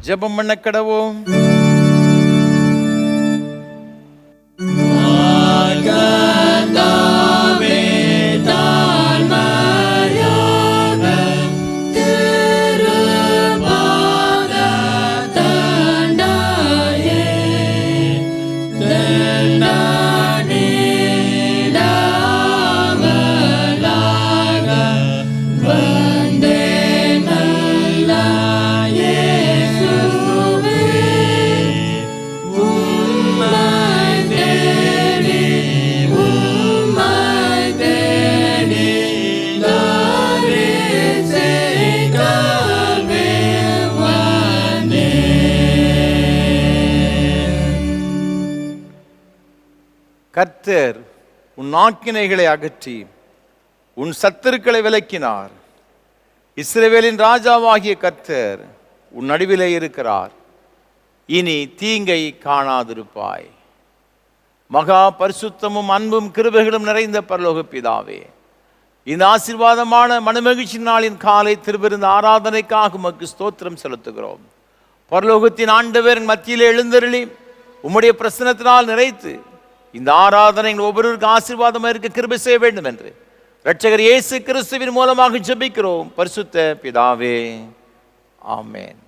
ஜெபம் பண்ண கடவோம். கர்த்தர் உன் ஆக்கினைகளை அகற்றி உன் சத்துருக்களை விலக்கினார். இஸ்ரவேலின் ராஜாவாகிய கர்த்தர் உன் நடுவிலே இருக்கிறார். இனி தீங்கை காணாதிருப்பாய். மகா பரிசுத்தமும் அன்பும் கிருபைகளும் நிறைந்த பரலோக பிதாவே, இந்த ஆசீர்வாதமான மனமகிழ்ச்சி நாளின் காலை திருவிருந்த ஆராதனைக்காக உமக்கு ஸ்தோத்திரம் செலுத்துகிறோம். பரலோகத்தின் ஆண்டவர் மத்தியிலே எழுந்தருளி உம்முடைய பிரசன்னத்தினால் நிறைத்து இந்த ஆராதனை ஒவ்வொருவருக்கும் ஆசீர்வாதமாக இருக்க கிருபை செய்ய வேண்டும் என்று இரட்சகர் இயேசு கிறிஸ்துவின் மூலமாக ஜெபிக்கிறோம் பரிசுத்த பிதாவே, ஆமென்.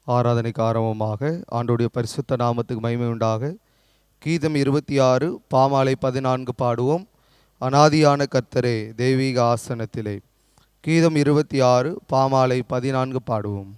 ஆராதனைக்கு ஆரம்பமாக ஆண்டவருடைய பரிசுத்த நாமத்துக்கு மகிமை உண்டாக கீதம் 26 பாமாலை 14 பாடுவோம். அநாதியான கர்த்தரே தெய்வீக ஆசனத்திலே. கீதம் 26 பாமாலை 14 பாடுவோம்.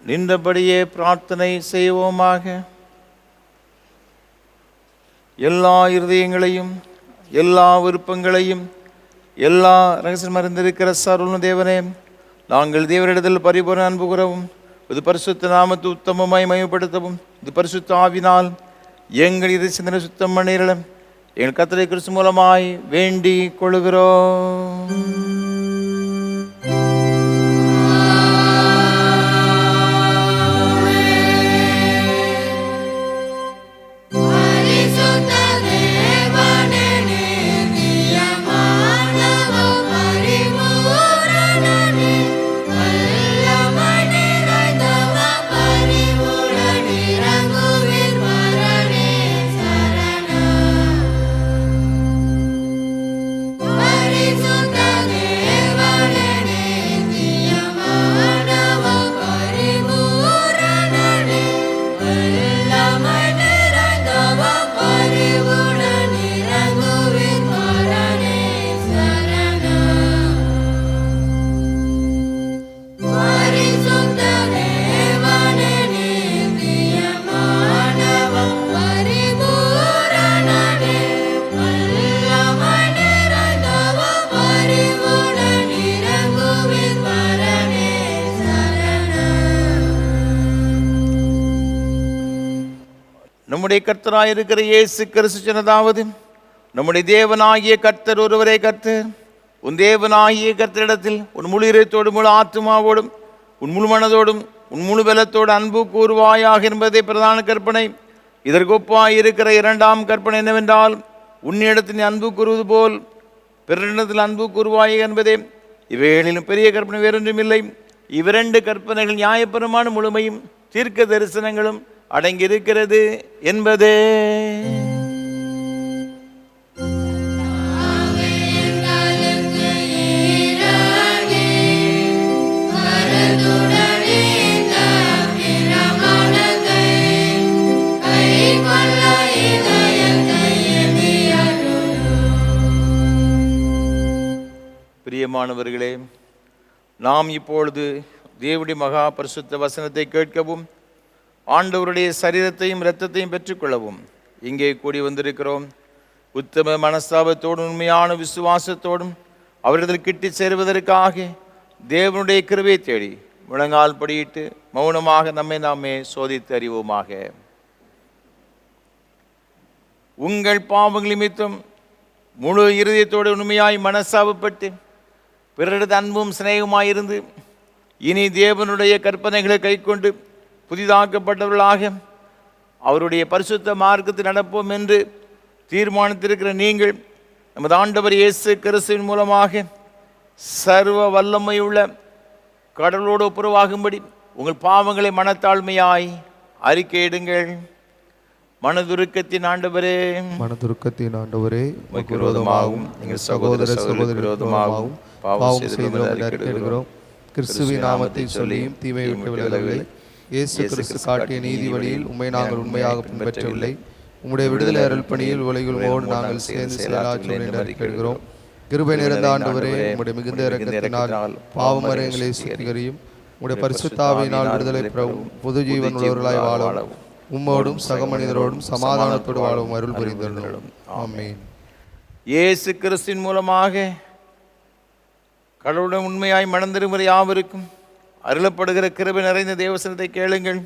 நின்றபடியே பிரார்த்தனை செய்வோமாக. எல்லா இருதயங்களையும் எல்லா விருப்பங்களையும் எல்லா ரகசியம் அறிந்திருக்கிற சர்வ தேவனே, நாங்கள் தேவரிடத்தில் பரிபூர்ண அன்பு கூறவும் இது பரிசுத்த நாமத்தை உத்தமமாய் மயப்படுத்தவும் இது பரிசுத்த ஆவினால் எங்கள் இதை சிந்தனை சுத்தம் பண்ணிரலும் எங்கள் கர்த்தரை கிறிஸ்து மூலமாய் வேண்டிக் கொள்கிறோம். Arizona. நம்முடைய கர்த்தராயிருக்கிற இயேசு கிறிஸ்து சொன்னதாவது, நம்முடைய தேவனாகிய கர்த்தர் ஒருவரே கர்த்தர். உன் தேவனாகிய கர்த்தரிடத்தில் உன் முழு இதயத்தோடும் முழு ஆத்துமாவோடும் உன் முழு மனதோடும் உன் முழு பலத்தோடு அன்பு கூறுவாயாக என்பதே பிரதான கற்பனை. இதற்கு ஒப்பாயிருக்கிற இரண்டாம் கற்பனை என்னவென்றால், உன்னிடத்தில் அன்பு கூறுவது போல் பிறரிடத்தில் அன்பு கூறுவாய் என்பதே. இவைகளிலும் பெரிய கற்பனை வேறொன்றும் இல்லை. இவ்விரண்டு கற்பனைகள் நியாயபரமான முழுமையும் தீர்க்க தரிசனங்களும் அடங்கியிருக்கிறது என்பதே. பிரியமானவர்களே, நாம் இப்பொழுது தேவனுடைய மகா பரிசுத்த வசனத்தை கேட்கவும் ஆண்டவருடைய சரீரத்தையும் இரத்தத்தையும் பெற்றுக்கொள்ளவும் இங்கே கூடி வந்திருக்கிறோம். உத்தம மனஸ்தாபத்தோடும் உண்மையான விசுவாசத்தோடும் அவரிடத்தில் கிட்டி சேருவதற்காக தேவனுடைய கிருபையை தேடி முழங்கால் படியிட்டு மௌனமாக நம்மை நாமே சோதித்து அறிவோமாக. உங்கள் பாவங்கள் நிமித்தம் முழு இருதயத்தோடு உண்மையாய் மனஸ்தாபப்பட்டு பிறரது அன்பும் சிநேகமாயிருந்து இனி தேவனுடைய கற்பனைகளை கைக்கொண்டு புதிதாக்கப்பட்டவர்களாக அவருடைய பரிசுத்த மார்க்கத்தில் நடப்போம் என்று தீர்மானித்திருக்கிற நீங்கள் நமது ஆண்டவர் இயேசு கிறிஸ்துவின் மூலமாக சர்வ வல்லமையுள்ள கடவுளோடு ஒப்புரவாகும்படி உங்கள் பாவங்களை மனத்தாழ்மையாய் அறிக்கையிடுங்கள். மனதுருக்கத்தின் ஆண்டவரே, மனதுருக்கத்தின் ஆண்டவரே, விரோதமாகவும் எங்கள் சகோதர சகோதரி விரோதமாகவும் பாவம் செய்கிறோம். கிறிஸ்துவின் நாமத்தை சொல்லியும் தீமை விட்டு விலகவில்லை. இயேசு கிறிஸ்து காட்டிய நீதி வழியில் உண்மை நாங்கள் உண்மையாக பின்பற்றவில்லை. உம்முடைய விடுதலை அருள் பணியில் உலகிலோடு நாங்கள் சேர்ந்து செயலாற்றுகிறோம். கிருபை நிறைந்த ஆண்டவரே, உம்முடைய மிகுந்த இரக்கத்தினால் பாவமரங்களை சுத்திகரியும். உம்முடைய பரிசுத்தாவியினால் விடுதலை பெறவும் புது ஜீவன் உள்ளவர்களாய் வாழவும் உம்மோடும் சக மனிதரோடும் சமாதானத்தோடு வாழவும் அருள் புரிந்துள்ளோம். ஆமென். இயேசு கிறிஸ்துவின் மூலமாக கடவுளுடன் உண்மையாய் மணந்திருக்கிற யாவருக்கும் அருளப்படுகிற கிருபை நிறைந்த தேவசனத்தை கேளுங்கள்.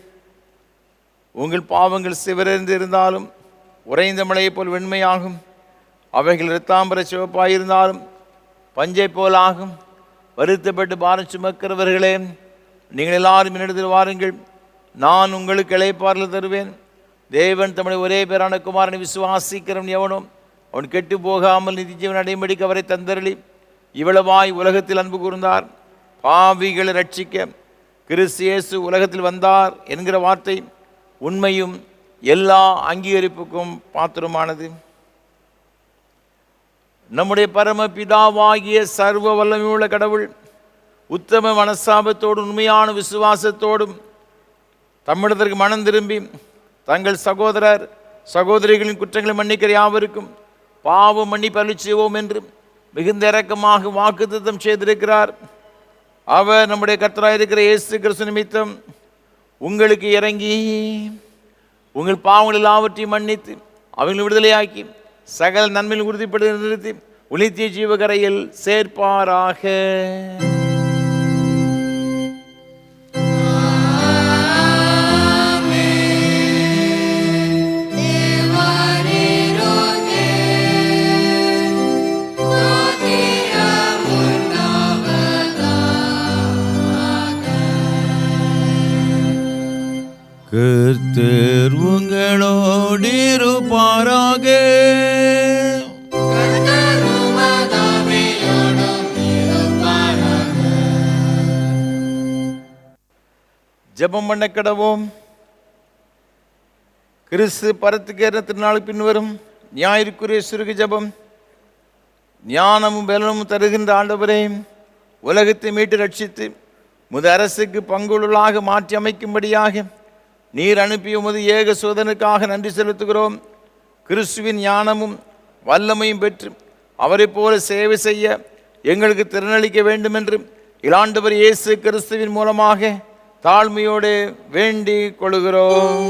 உங்கள் பாவங்கள் சிவரந்து இருந்தாலும் உறைந்த மலையை போல் வெண்மையாகும். அவைகள் இரத்தாம்பர சிவப்பாயிருந்தாலும் பஞ்சை போலாகும். வருத்தப்பட்டு பாரம் சுமக்கிறவர்களே, நீங்கள் எல்லாரும் என்னிடத்தில் வாருங்கள், நான் உங்களுக்கு இளைப்பாறுதல் தருவேன். தேவன் தம்முடைய ஒரே பேரான குமாரனை விசுவாசிக்கிறவன் எவனோ அவன் கெட்டு போகாமல் நிதி ஜீவன் அடையும்படிக்கு அவரை தந்தருளி இவ்வளவாய் உலகத்தில் அன்பு கூர்ந்தார். பாவிகளை ரட்சிக்க கிறிஸ்து இயேசு உலகத்தில் வந்தார் என்கிற வார்த்தை உண்மையும் எல்லா அங்கீகரிப்புக்கும் பாத்திரமானது. நம்முடைய பரம பிதாவாகிய சர்வ வல்லமையுள்ள கடவுள் உத்தம மனசாபத்தோடும் உண்மையான விசுவாசத்தோடும் தம்மிடத்திற்கு மனம் திரும்பி தங்கள் சகோதரர் சகோதரிகளின் குற்றங்களை மன்னிக்கிற யாவருக்கும் பாவ மன்னிப்பு அருளி செய்வோம் என்று மிகுந்த இரக்கமாக வாக்குத்தத்தம் செய்திருக்கிறார். அவர் நம்முடைய கர்த்தராயிருக்கிற இயேசு கிறிஸ்து நிமித்தம் உங்களுக்கு இறங்கி உங்கள் பாவங்கள் எல்லாவற்றையும் மன்னித்து அவங்களை விடுதலையாக்கி சகல நன்மையில் உறுதிப்படுத்தி நிறுத்தி உளித்திய ஜீவகரையில் சேர்ப்பாராக. கர்த்தர் உங்களோடு இருப்பாராக. ஜெபம் பண்ண கடவோம். கிறிஸ்து பரத்துக்கேற திருநாளுக்கு பின்வரும் ஞாயிற்குரிய சுருக ஜெபம். ஞானமும் பலனும் தருகின்ற ஆண்டவரே, உலகத்தை மீட்டு ரட்சித்து முது அரசுக்கு பங்குள்ளாக மாற்றி அமைக்கும்படியாக நீர் அனுப்பிய உமது ஏக சோதனுக்காக நன்றி செலுத்துகிறோம். கிறிஸ்துவின் ஞானமும் வல்லமையும் பெற்று அவரை போல சேவை செய்ய எங்களுக்கு திறனளிக்க வேண்டும் என்று இலாண்டவர் இயேசு கிறிஸ்துவின் மூலமாக தாழ்மையோடு வேண்டிக் கொள்கிறோம்.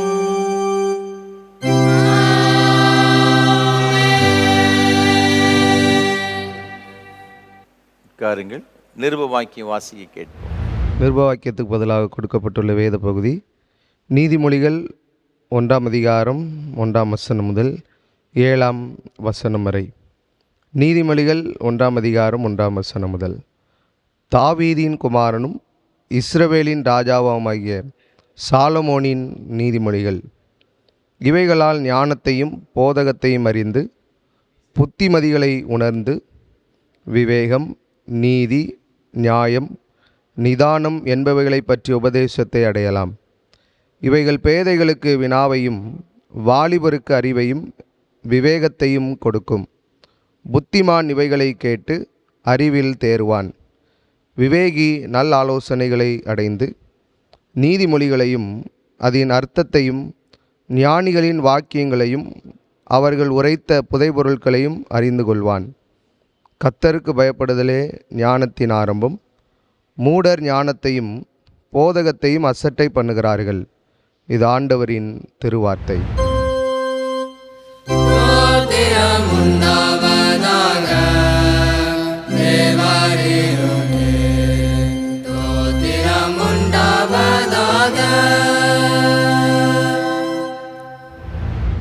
உட்காருங்கள். நிருப வாக்கியம் வாசிக்க கேட்போம். நிருப வாக்கியத்துக்கு பதிலாக கொடுக்கப்பட்டுள்ள வேத பகுதி நீதிமொழிகள் 1ஆம் அதிகாரம் 1ஆம் வசனம் முதல் 7ஆம் வசனம் வரை. நீதிமொழிகள் 1ஆம் அதிகாரம் 1ஆம் வசனம் முதல். தாவீதின் குமாரனும் இஸ்ரவேலின் ராஜாவுமாகிய சாலமோனின் நீதிமொழிகள். இவைகளால் ஞானத்தையும் போதகத்தையும் அறிந்து புத்திமதிகளை உணர்ந்து விவேகம், நீதி, நியாயம், நிதானம் என்பவைகளை பற்றிய உபதேசத்தை அடையலாம். இவைகள் பேதைகளுக்கு வினாவையும் வாலிபருக்கு அறிவையும் விவேகத்தையும் கொடுக்கும். புத்திமான் இவைகளை கேட்டு அறிவில் தேறுவான். விவேகி நல் ஆலோசனைகளை அடைந்து நீதிமொழிகளையும் அதன் அர்த்தத்தையும் ஞானிகளின் வாக்கியங்களையும் அவர்கள் உரைத்த புதைபொருட்களையும் அறிந்து கொள்வான். கர்த்தருக்கு பயப்படுதலே ஞானத்தின் ஆரம்பம். மூடர் ஞானத்தையும் போதகத்தையும் அசட்டை பண்ணுகிறார்கள். இது ஆண்டவரின் திருவார்த்தை.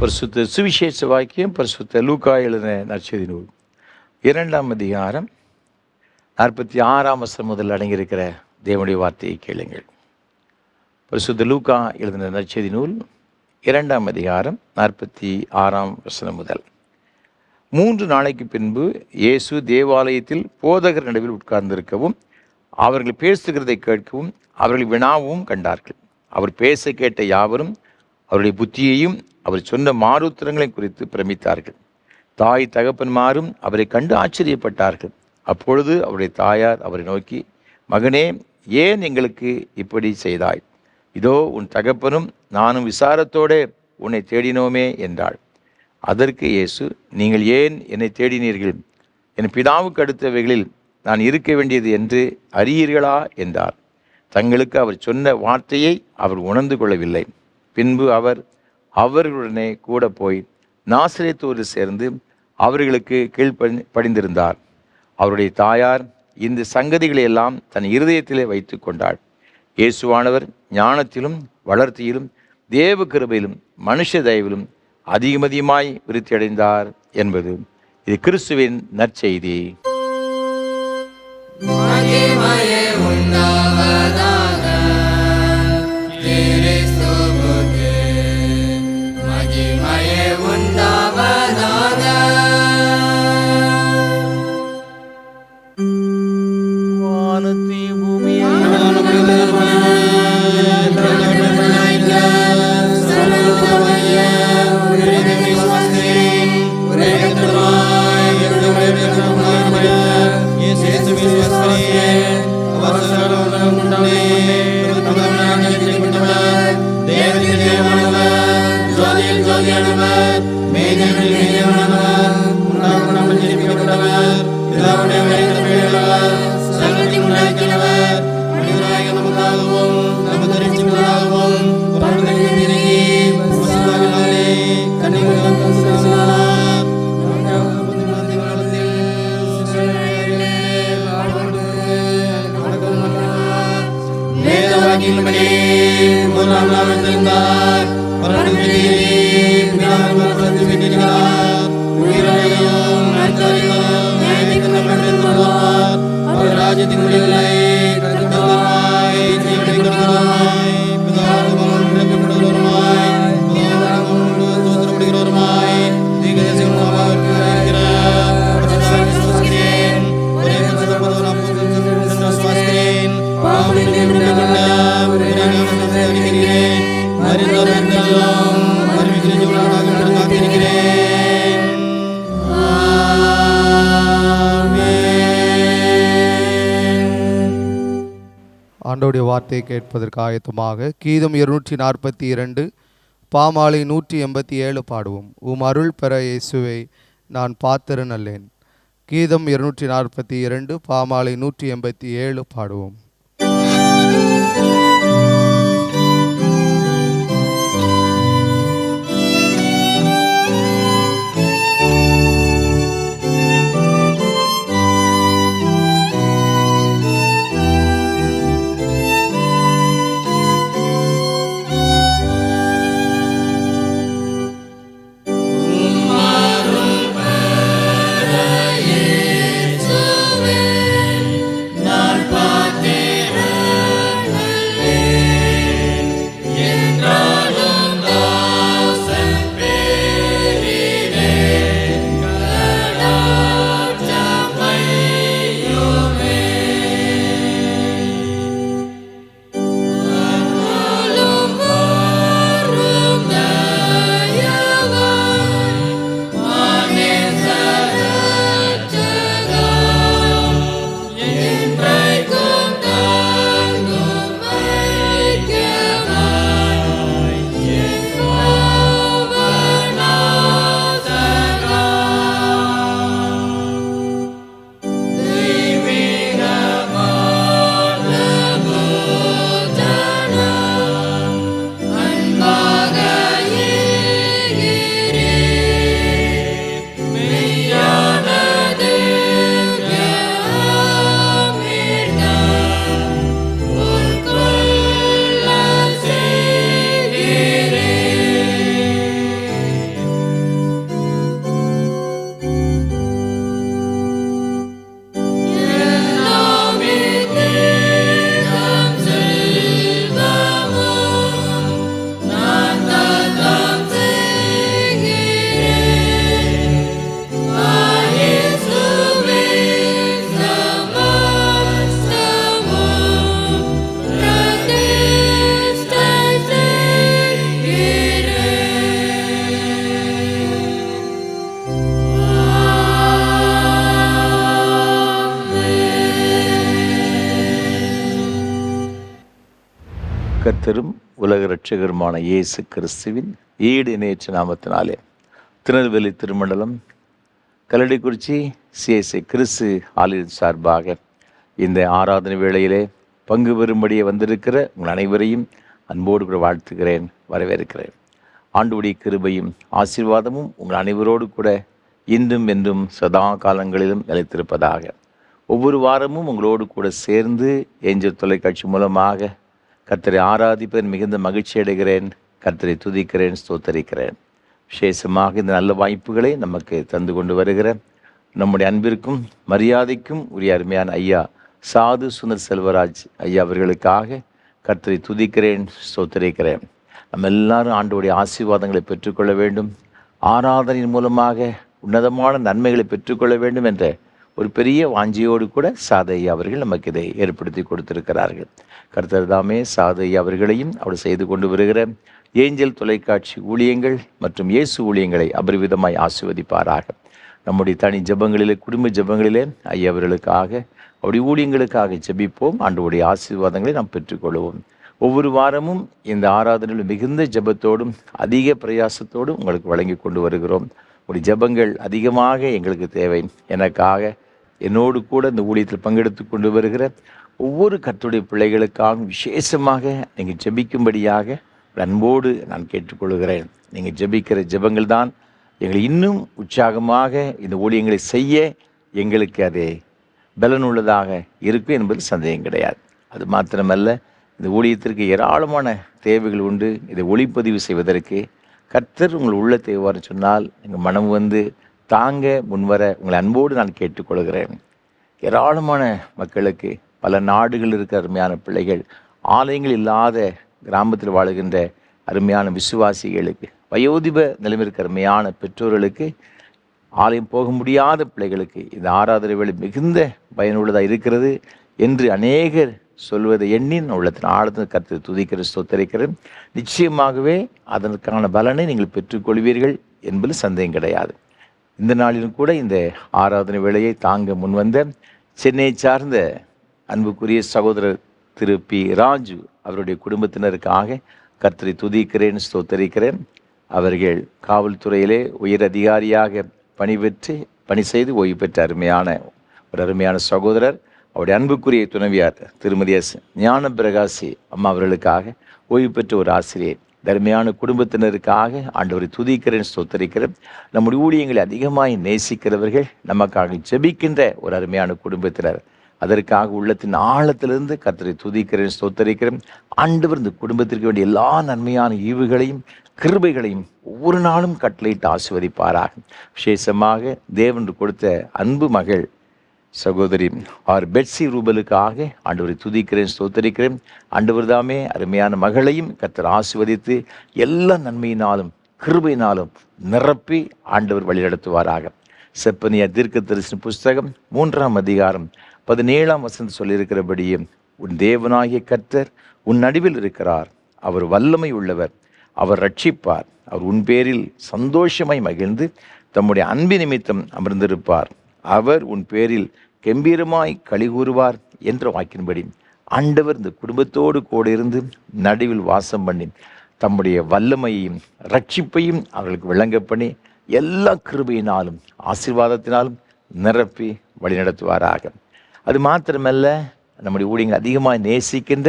பரிசுத்த சுவிசேஷ வாக்கியம் பரிசுத்த லூக்கா எழுதின நற்செய்தி நூல் 2ஆம் அதிகாரம் 46ஆம் வசனம் முதல் அடங்கியிருக்கிற தேவனுடைய வார்த்தையை கேளுங்கள். பரிசுத்த லூக்கா எழுதின நற்செய்தி நூல் 2ஆம் அதிகாரம் 46ஆம் வசனம் முதல். 3 நாளைக்கு பின்பு இயேசு தேவாலயத்தில் போதகர் நடுவில் உட்கார்ந்திருக்கவும் அவர்கள் பேசுகிறதை கேட்கவும் அவர்கள் வினாவும் கண்டார்கள். அவர் பேச கேட்ட யாவரும் அவருடைய புத்தியையும் அவர் சொன்ன மாறுத்திரங்களையும் குறித்து பிரமித்தார்கள். தாய் தகப்பன்மாரும் அவரை கண்டு ஆச்சரியப்பட்டார்கள். அப்பொழுது அவருடைய தாயார் அவரை நோக்கி, மகனே, ஏன் எங்களுக்கு இப்படி செய்தாய்? இதோ உன் தகப்பனும் நானும் விசாரத்தோடு உன்னை தேடினோமே என்றாள். அதற்கு இயேசு, நீங்கள் ஏன் என்னை தேடினீர்கள்? என் பிதாவுக்கு அடுத்தவைகளில் நான் இருக்க வேண்டியது என்று அறியீர்களா என்றார். தங்களுக்கு அவர் சொன்ன வார்த்தையை அவர் உணர்ந்து கொள்ளவில்லை. பின்பு அவர் அவர்களுடனே கூட போய் நாசரேத்தூரில் சேர்ந்து அவர்களுக்கு கீழ்ப்படிந்திருந்தார். அவருடைய தாயார் இந்த சங்கதிகளை எல்லாம் தன் இருதயத்திலே வைத்து கொண்டாள். இயேசுவானவர் ஞானத்திலும் வளர்த்தியிலும் தேவ கிருபையிலும் மனுஷ தயவிலும் அதிகமதிகமாய் விருத்தியடைந்தார் என்பது இது கிறிஸ்துவின் நற்செய்தி. ஆண்டவருடைய வார்த்தையை கேட்பதற்கு ஆயத்தமாக கீதம் 242 பாமாலை 187 பாடுவோம். உம் அருள் பெற இயேசுவை நான் பாத்திரன் அல்லேன். கீதம் 242 பாமாலை 187 பாடுவோம். கர்த்தரும் உலக இரட்சகருமான இயேசு கிறிஸ்துவின் ஈடு இணையற்ற நாமத்தினாலே திருநெல்வேலி திருமண்டலம் கல்லடைக்குறிச்சி சிஎஸ்ஐ கிறிஸ்து ஆலய சார்பாக இந்த ஆராதனை வேளையிலே பங்கு பெறும்படியே வந்திருக்கிற உங்கள் அனைவரையும் அன்போடு கூட வாழ்த்துகிறேன், வரவேற்கிறேன். ஆண்டவருடைய கிருபையும் ஆசீர்வாதமும் உங்கள் அனைவரோடு கூட இன்றும் என்றும் சதா காலங்களிலும் நிலைத்திருப்பதாக. ஒவ்வொரு வாரமும் உங்களோடு கூட சேர்ந்து ஏஞ்சல் தொலைக்காட்சி மூலமாக கர்த்தரை ஆராதிப்பேன், மிகுந்த மகிழ்ச்சி அடைகிறேன். கர்த்தரை துதிக்கிறேன், ஸ்தோத்தரிக்கிறேன். விசேஷமாக இந்த நல்ல வாய்ப்புகளை நமக்கு தந்து கொண்டு வருகிற நம்முடைய அன்பிற்கும் மரியாதைக்கும் உரிய அருமையான ஐயா சாது சுந்தர் செல்வராஜ் ஐயா அவர்களுக்காக கர்த்தரை துதிக்கிறேன், ஸ்தோத்தரிக்கிறேன். நம்ம எல்லாரும் ஆண்டவருடைய ஆசீர்வாதங்களை பெற்றுக்கொள்ள வேண்டும், ஆராதனையின் மூலமாக உன்னதமான நன்மைகளை பெற்றுக்கொள்ள வேண்டும் என்ற ஒரு பெரிய வாஞ்சியோடு கூட சாதையா அவர்கள் நமக்கு இதை ஏற்படுத்தி கொடுத்திருக்கிறார்கள். கர்த்தர் தாமே சாதையா அவர்களையும் அவர் செய்து கொண்டு வருகிற ஏஞ்சல் தொலைக்காட்சி ஊழியங்கள் மற்றும் இயேசு ஊழியங்களை அபரிவிதமாய் ஆசீர்வதிப்பாராக. நம்முடைய தனி ஜெபங்களிலே, குடும்ப ஜெபங்களிலே ஐயா அவர்களுக்காக, அவருடைய ஊழியங்களுக்காக ஜெபிப்போம். ஆண்டவருடைய ஆசீர்வாதங்களை நாம் பெற்றுக்கொள்வோம். ஒவ்வொரு வாரமும் இந்த ஆராதனையில் மிகுந்த ஜெபத்தோடும் அதிக பிரயாசத்தோடும் உங்களுக்கு வழங்கி கொண்டு வருகிறோம். உடைய ஜெபங்கள் அதிகமாக எங்களுக்கு தேவை. எனக்காக, என்னோடு கூட இந்த ஊழியத்தில் பங்கெடுத்து கொண்டு வருகிற ஒவ்வொரு கர்த்தருடைய பிள்ளைகளுக்காக விசேஷமாக நீங்கள் ஜெபிக்கும்படியாக அன்போடு நான் கேட்டுக்கொள்கிறேன். நீங்கள் ஜெபிக்கிற ஜெபங்கள் தான் எங்களை இன்னும் உற்சாகமாக இந்த ஊழியங்களை செய்ய எங்களுக்கு அது பலனுள்ளதாக இருக்கும் என்பது சந்தேகம் கிடையாது. அது மாத்திரமல்ல, இந்த ஊழியத்திற்கு ஏராளமான தேவைகள் உண்டு. இதை ஒளிப்பதிவு செய்வதற்கு கர்த்தர் உங்கள் உள்ளத்தை எவ்வாறு சொன்னால் எங்கள் மனம் வந்து தாங்க முன்வர உங்களை அன்போடு நான் கேட்டுக்கொள்கிறேன். ஏராளமான மக்களுக்கு, பல நாடுகள் இருக்கிற அருமையான பிள்ளைகள், ஆலயங்கள் இல்லாத கிராமத்தில் வாழுகின்ற அருமையான விசுவாசிகளுக்கு, வயோதிப நிலைமைக்கு அருமையான பெற்றோர்களுக்கு, ஆலயம் போக முடியாத பிள்ளைகளுக்கு இந்த ஆராதனை வேலை மிகுந்த பயனுள்ளதாக இருக்கிறது என்று அநேகர் சொல்வதை எண்ணி உள்ளத்தின் ஆழத்தின் கருத்தை துதிக்கிற ஸ்தோத்தரிக்கிறேன். நிச்சயமாகவே அதற்கான பலனை நீங்கள் பெற்றுக்கொள்வீர்கள் என்பது சந்தேகம் கிடையாது. இந்த நாளிலும் கூட இந்த ஆராதனை வேளையை தாங்க முன்வந்த சென்னையை சார்ந்த அன்புக்குரிய சகோதரர் திரு பி ராஜு அவருடைய குடும்பத்தினருக்காக கர்த்தரை துதிக்கிறேன், ஸ்தோத்தரிக்கிறேன். அவர்கள் காவல்துறையிலே உயர் அதிகாரியாக பணி செய்து ஓய்வு பெற்ற அருமையான சகோதரர். அவருடைய அன்புக்குரிய துணைவியார் திருமதி எஸ் ஞான பிரகாசி அம்மா அவர்களுக்காக ஓய்வு பெற்ற ஒரு ஆசிரியர். தர்மையான குடும்பத்தினருக்காக ஆண்டவரை துதிக்கிறேன், ஸ்தோத்தரிக்கிறேன். நம்முடைய ஊழியங்களை அதிகமாய் நேசிக்கிறவர்கள், நமக்காக ஜெபிக்கின்ற ஒரு அருமையான குடும்பத்தினர், அதற்காக உள்ளத்தின் ஆழத்திலிருந்து கர்த்தரை துதிக்கிறேன், ஸ்தோத்தரிக்கிறேன். ஆண்டவர் இந்த குடும்பத்திற்கு வேண்டிய எல்லா நன்மையான ஈவுகளையும் கிருபைகளையும் ஒவ்வொரு நாளும் கட்டளையிட்டு ஆசீர்வதிப்பாராக. விசேஷமாக தேவன் கொடுத்த அன்பு மகள் சகோதரி ஆர் பெட்சி ரூபலுக்காக ஆண்டவரை துதிக்கிறேன், ஸ்தோத்தரிக்கிறேன். ஆண்டவர் தாமே அருமையான மகளையும் கர்த்தர் ஆசீர்வதித்து எல்லா நன்மையினாலும் கிருபையினாலும் நிரப்பி ஆண்டவர் வழிநடத்துவாராக. செப்பனியா தீர்க்கதரிசன புஸ்தகம் 3ஆம் அதிகாரம் 17ஆம் வசனம் சொல்லியிருக்கிறபடியே, உன் தேவனாகிய கர்த்தர் உன் நடுவில் இருக்கிறார், அவர் வல்லமை உள்ளவர், அவர் ரட்சிப்பார், அவர் உன் பேரில் சந்தோஷமாய் மகிழ்ந்து தம்முடைய அன்பு நிமித்தம் அமர்ந்திருப்பார், அவர் உன் பேரில் கம்பீரமாய் களி கூறுவார் என்ற வாக்கின்படி ஆண்டவர் இந்த குடும்பத்தோடு கூட இருந்து நடுவில் வாசம் பண்ணி தம்முடைய வல்லமையையும் ரட்சிப்பையும் அவர்களுக்கு விளங்க பண்ணி எல்லா கிருபையினாலும் ஆசீர்வாதத்தினாலும் நிரப்பி வழிநடத்துவாராக. அது மாத்திரமல்ல, நம்முடைய ஊழியங்கள் அதிகமாக நேசிக்கின்ற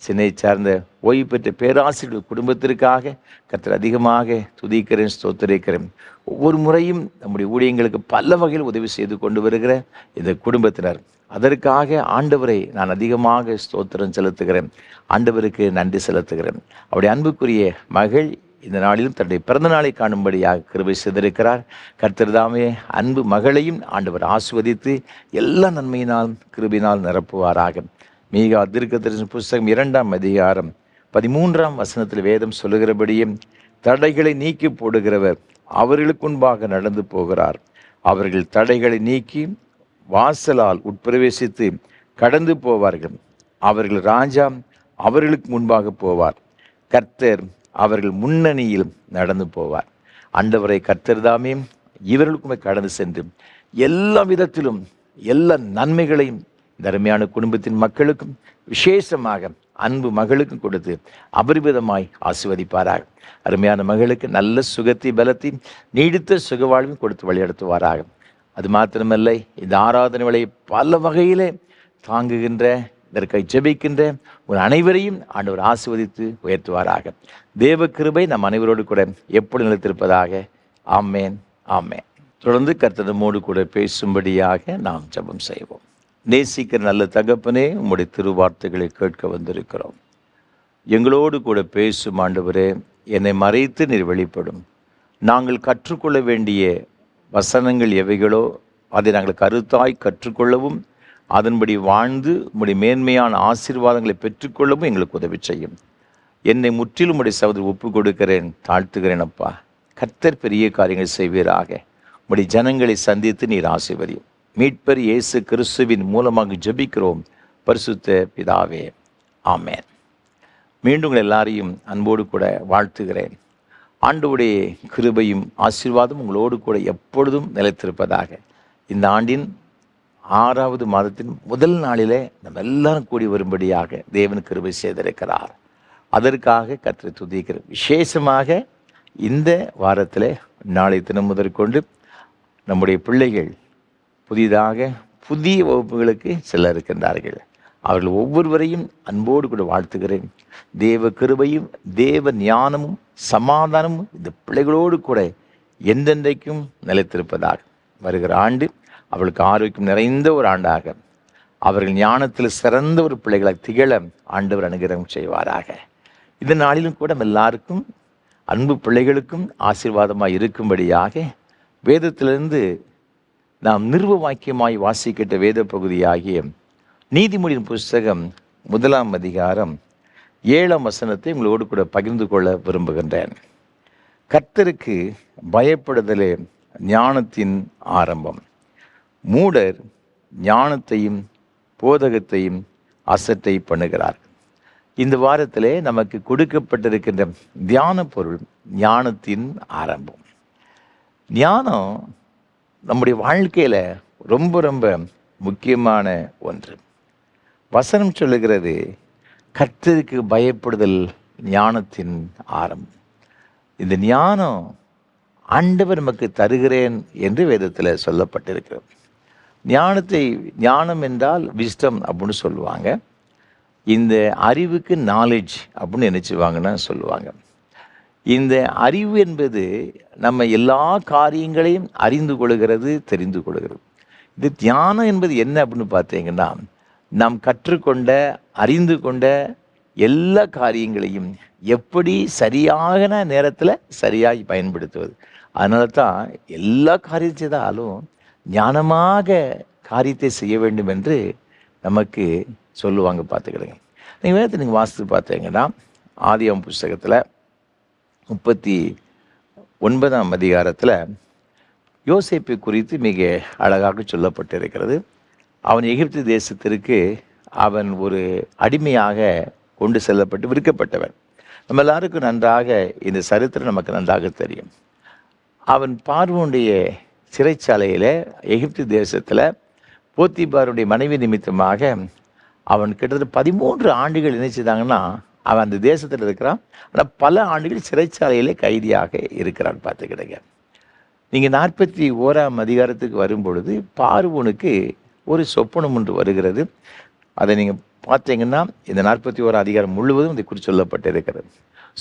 சென்னை சார்ந்த ஓய்வு பெற்ற பேராசிரியர் குடும்பத்திற்காக கர்த்தர் அதிகமாக துதிக்கிறேன், ஸ்தோத்தரிக்கிறேன். ஒவ்வொரு முறையும் நம்முடைய ஊழியங்களுக்கு பல வகையில் உதவி செய்து கொண்டு வருகிற இந்த குடும்பத்தினர், அதற்காக ஆண்டவரை நான் அதிகமாக ஸ்தோத்திரம் செலுத்துகிறேன், ஆண்டவருக்கு நன்றி செலுத்துகிறேன். அவருடைய அன்புக்குரிய மகள் இந்த நாளிலும் தன்னுடைய பிறந்த நாளை காணும்படியாக கிருபை செய்திருக்கிறார். கர்த்தர் தாமே அன்பு மகளையும் ஆண்டவர் ஆசீர்வதித்து எல்லா நன்மையினாலும் கிருபையினால் நிரப்புவாராக. மீகா தீர்க்கதரிசன புஸ்தகம் 2ஆம் அதிகாரம் 13ஆம் வசனத்தில் வேதம் சொல்லுகிறபடியே, தடைகளை நீக்கி போடுகிறவர் அவர்களுக்கு முன்பாக நடந்து போகிறார், அவர்கள் தடைகளை நீக்கி வாசலால் உட்பிரவேசித்து கடந்து போவார்கள், அவர்கள் ராஜா அவர்களுக்கு முன்பாக போவார், கர்த்தர் அவர்கள் முன்னணியில் நடந்து போவார். ஆண்டவரை கர்த்தர் தாமே இவர்களுக்குமே கடந்து சென்று எல்லா விதத்திலும் எல்லா நன்மைகளையும் இந்த அருமையான குடும்பத்தின் மக்களுக்கும் விசேஷமாக அன்பு மகளுக்கும் கொடுத்து அபரிமிதமாய் ஆசீர்வதிப்பாராக. அருமையான மகளுக்கு நல்ல சுகத்தை பலத்தை நீடித்த சுகவாழ்வும் கொடுத்து வழிநடத்துவாராக. அது மாத்திரமல்ல, இந்த ஆராதனை வேளையை பல வகையிலே தாங்குகின்ற, இதற்காக ஜெபிக்கின்ற ஒரு அனைவரையும் ஆண்டவர் ஆசீர்வதித்து உயர்த்துவாராக. தேவ கிருபை நம் அனைவரோடு கூட எப்படி நிலைத்திருப்பதாக. ஆமேன், ஆமேன். தொடர்ந்து கர்த்தர் நம்மோடு கூட பேசும்படியாக நாம் ஜெபம் செய்வோம். நேசிக்கிற நல்ல தகப்பனே, உம்முடைய திருவார்த்தைகளை கேட்க வந்திருக்கிறோம். எங்களோடு கூட பேசும் ஆண்டவரே, என்னை மறைத்து நீர் வெளிப்படும். நாங்கள் கற்றுக்கொள்ள வேண்டிய வசனங்கள் எவைகளோ அதை நாங்கள் கருத்தாய் கற்றுக்கொள்ளவும், அதன்படி வாழ்ந்து உம்முடைய மேன்மையான ஆசீர்வாதங்களை பெற்றுக்கொள்ளவும் எங்களுக்கு உதவி செய்யும். என்னை முற்றிலும் உம்முடைய சகோதரர் ஒப்பு கொடுக்கிறேன், தாழ்த்துகிறேன் அப்பா. கர்த்தர் பெரிய காரியங்கள் செய்வீராக. உம்முடைய ஜனங்களை சந்தித்து நீர் ஆசீர்வதியும். மீட்பர் இயேசு கிறிஸ்துவின் மூலமாக ஜெபிக்கிறோம் பரிசுத்த பிதாவே, ஆமேன். மீண்டும் உங்கள் எல்லாரையும் அன்போடு கூட வாழ்த்துகிறேன். ஆண்டவருடைய கிருபையும் ஆசீர்வாதம் உங்களோடு கூட எப்பொழுதும் நிலைத்திருப்பதாக. இந்த ஆண்டின் 6வது மாதத்தின் முதல் நாளிலே நம்ம எல்லாரும் கூடி வரும்படியாக தேவன் கிருபை செய்திருக்கிறார். அதற்காக கர்த்தரை துதிக்கிறோம். விசேஷமாக இந்த வாரத்தில் நாளை தினம் முதற்கொண்டு நம்முடைய பிள்ளைகள் புதிதாக புதிய வகுப்புகளுக்கு செல்ல இருக்கின்றார்கள். அவர்கள் ஒவ்வொருவரையும் அன்போடு கூட வாழ்த்துகிறேன். தேவ கிருபையும் தேவ ஞானமும் சமாதானமும் இந்த பிள்ளைகளோடு கூட என்றென்றைக்கும் நிலைத்திருப்பதாக. வருகிற ஆண்டு அவளுக்கு ஆரோக்கியம் நிறைந்த ஒரு ஆண்டாக, அவர்கள் ஞானத்தில் சிறந்த ஒரு பிள்ளைகளை திகழ ஆண்டவர் அனுகிரகம் செய்வாராக. இந்த நாளிலும் கூட எல்லாருக்கும் அன்பு பிள்ளைகளுக்கும் ஆசீர்வாதமாக இருக்கும்படியாக வேதத்திலிருந்து நாம் நிர்வ வாக்கியமாய் வாசிக்கிட்ட வேத பகுதியாகிய நீதிமொழியின் புஸ்தகம் 1ஆம் அதிகாரம் 7ஆம் வசனத்தை உங்களோடு கூட பகிர்ந்து கொள்ள விரும்புகின்றேன். கர்த்தருக்கு பயப்படுதலே ஞானத்தின் ஆரம்பம். மூடர் ஞானத்தையும் போதகத்தையும் அசட்டை பண்ணுகிறார். இந்த வாரத்திலே நமக்கு கொடுக்கப்பட்டிருக்கின்ற தியான பொருள் ஞானத்தின் ஆரம்பம். ஞானம் நம்முடைய வாழ்க்கையில் ரொம்ப ரொம்ப முக்கியமான ஒன்று. வசனம் சொல்லுகிறது, கர்த்தருக்கு பயப்படுதல் ஞானத்தின் ஆரம்பம். இந்த ஞானம் ஆண்டவர் நமக்கு தருகிறேன் என்று வேதத்தில் சொல்லப்பட்டிருக்கிறது. ஞானம் என்றால் விஸ்டம் அப்படின்னு சொல்லுவாங்க. இந்த அறிவுக்கு நாலேஜ் அப்படின்னு நினைச்சுவாங்கன்னா சொல்லுவாங்க. இந்த அறிவு என்பது நம்ம எல்லா காரியங்களையும் அறிந்து கொள்கிறது, தெரிந்து கொள்கிறது. இது தியானம் என்பது என்ன அப்படின்னு பார்த்தீங்கன்னா, நாம் கற்றுக்கொண்ட அறிந்து கொண்ட எல்லா காரியங்களையும் எப்படி சரியான நேரத்தில் சரியாக பயன்படுத்துவது. அதனால தான் எல்லா காரியம் செய்தாலும் ஞானமாக காரியத்தை செய்ய வேண்டும் என்று நமக்கு சொல்லுவாங்க. பார்த்துக்கிடுங்க. நீங்கள் வேதத்தை நீங்கள் வாசித்து பார்த்தீங்கன்னா, ஆதியாகமம் புஸ்தகத்தில் 39ஆம் அதிகாரத்தில் யோசேப்பை குறித்து மிக அழகாக சொல்லப்பட்டிருக்கிறது. அவன் எகிப்து தேசத்திற்கு அவன் ஒரு அடிமையாக கொண்டு செல்லப்பட்டு விற்கப்பட்டவன். நம்ம எல்லாருக்கும் நன்றாக இந்த சரித்திரம் நமக்கு நன்றாக தெரியும். அவன் பார்வோனுடைய சிறைச்சாலையில் எகிப்து தேசத்தில் போத்திபாருடைய மனைவி நிமித்தமாக அவன் கிட்டத்தட்ட 13 ஆண்டுகள் நினைச்சுதாங்கன்னா அவன் அந்த தேசத்தில் இருக்கிறான். ஆனால் பல ஆண்டுகள் சிறைச்சாலையிலே கைதியாக இருக்கிறான். பார்த்துக்கிடுங்க. நீங்கள் 41ஆம் அதிகாரத்துக்கு வரும்பொழுது பார்வோனுக்கு ஒரு சொப்பனம் ஒன்று வருகிறது. அதை நீங்கள் பார்த்தீங்கன்னா இந்த 41ஆம் அதிகாரம் முழுவதும் இதை குறித்து சொல்லப்பட்டிருக்கிறது.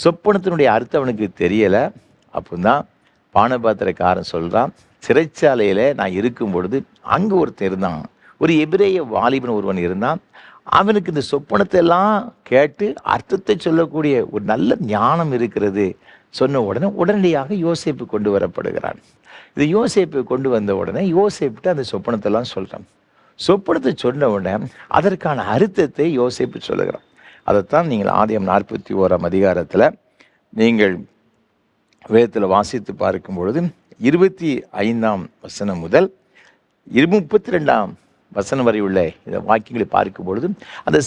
சொப்பனத்தினுடைய அர்த்தம் அவனுக்கு தெரியலை. அப்போ தான் பானபாத்திரக்காரன் சொல்கிறான், சிறைச்சாலையில் நான் இருக்கும் பொழுது அங்கே ஒருத்தன் இருந்தான், ஒரு எபிரேய வாலிபன் ஒருவன் இருந்தான். அவனுக்கு இந்த சொப்பனத்தை எல்லாம் கேட்டு அர்த்தத்தை சொல்லக்கூடிய ஒரு நல்ல ஞானம் இருக்கிறது. சொன்ன உடனே உடனடியாக யோசேப்பு கொண்டு வரப்படுகிறான். இது யோசேப்பு கொண்டு வந்த உடனே யோசேப்பிட்டு அந்த சொப்பனத்தெல்லாம் சொல்கிறான். சொப்பனத்தை சொன்ன உடனே அதற்கான அர்த்தத்தை யோசேப்பு சொல்லுகிறான். அதைத்தான் நீங்கள் ஆதியாகமம் 41ஆம் அதிகாரத்தில் நீங்கள் வேதத்தில் வாசித்து பார்க்கும் பொழுது 25ஆம் வசனம் முதல் 32ஆம் வசனம் வரை உள்ள இந்த வாக்கியங்களை பார்க்கும் பொழுது அந்த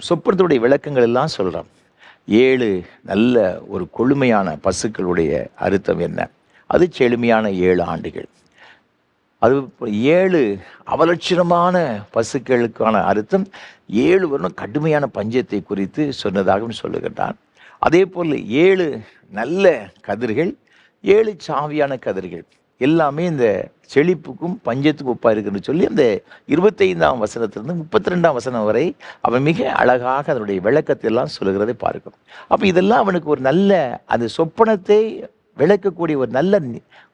சொப்பனத்துடைய விளக்கங்கள் எல்லாம் சொல்கிறான். 7 நல்ல ஒரு கொழுமையான பசுக்களுடைய அர்த்தம் என்ன, அது செழுமையான 7 ஆண்டுகள். அது 7 அவலட்சணமான பசுக்களுக்கான அர்த்தம் 7 வருடம் கடுமையான பஞ்சத்தை குறித்து சொன்னதாகவும் சொல்லுகின்றான். அதே போல் 7 நல்ல கதிர்கள், 7 சாவியான கதிர்கள் எல்லாமே இந்த செழிப்புக்கும் பஞ்சத்துக்கும் ஒப்பாக இருக்குன்னு சொல்லி அந்த 25ஆம் வசனத்திலிருந்து 32ஆம் வசனம் வரை அவன் மிக அழகாக அதனுடைய விளக்கத்தை எல்லாம் சொல்லுகிறதை பார்க்கும். அப்போ இதெல்லாம் அவனுக்கு ஒரு நல்ல அந்த சொப்பனத்தை விளக்கக்கூடிய ஒரு நல்ல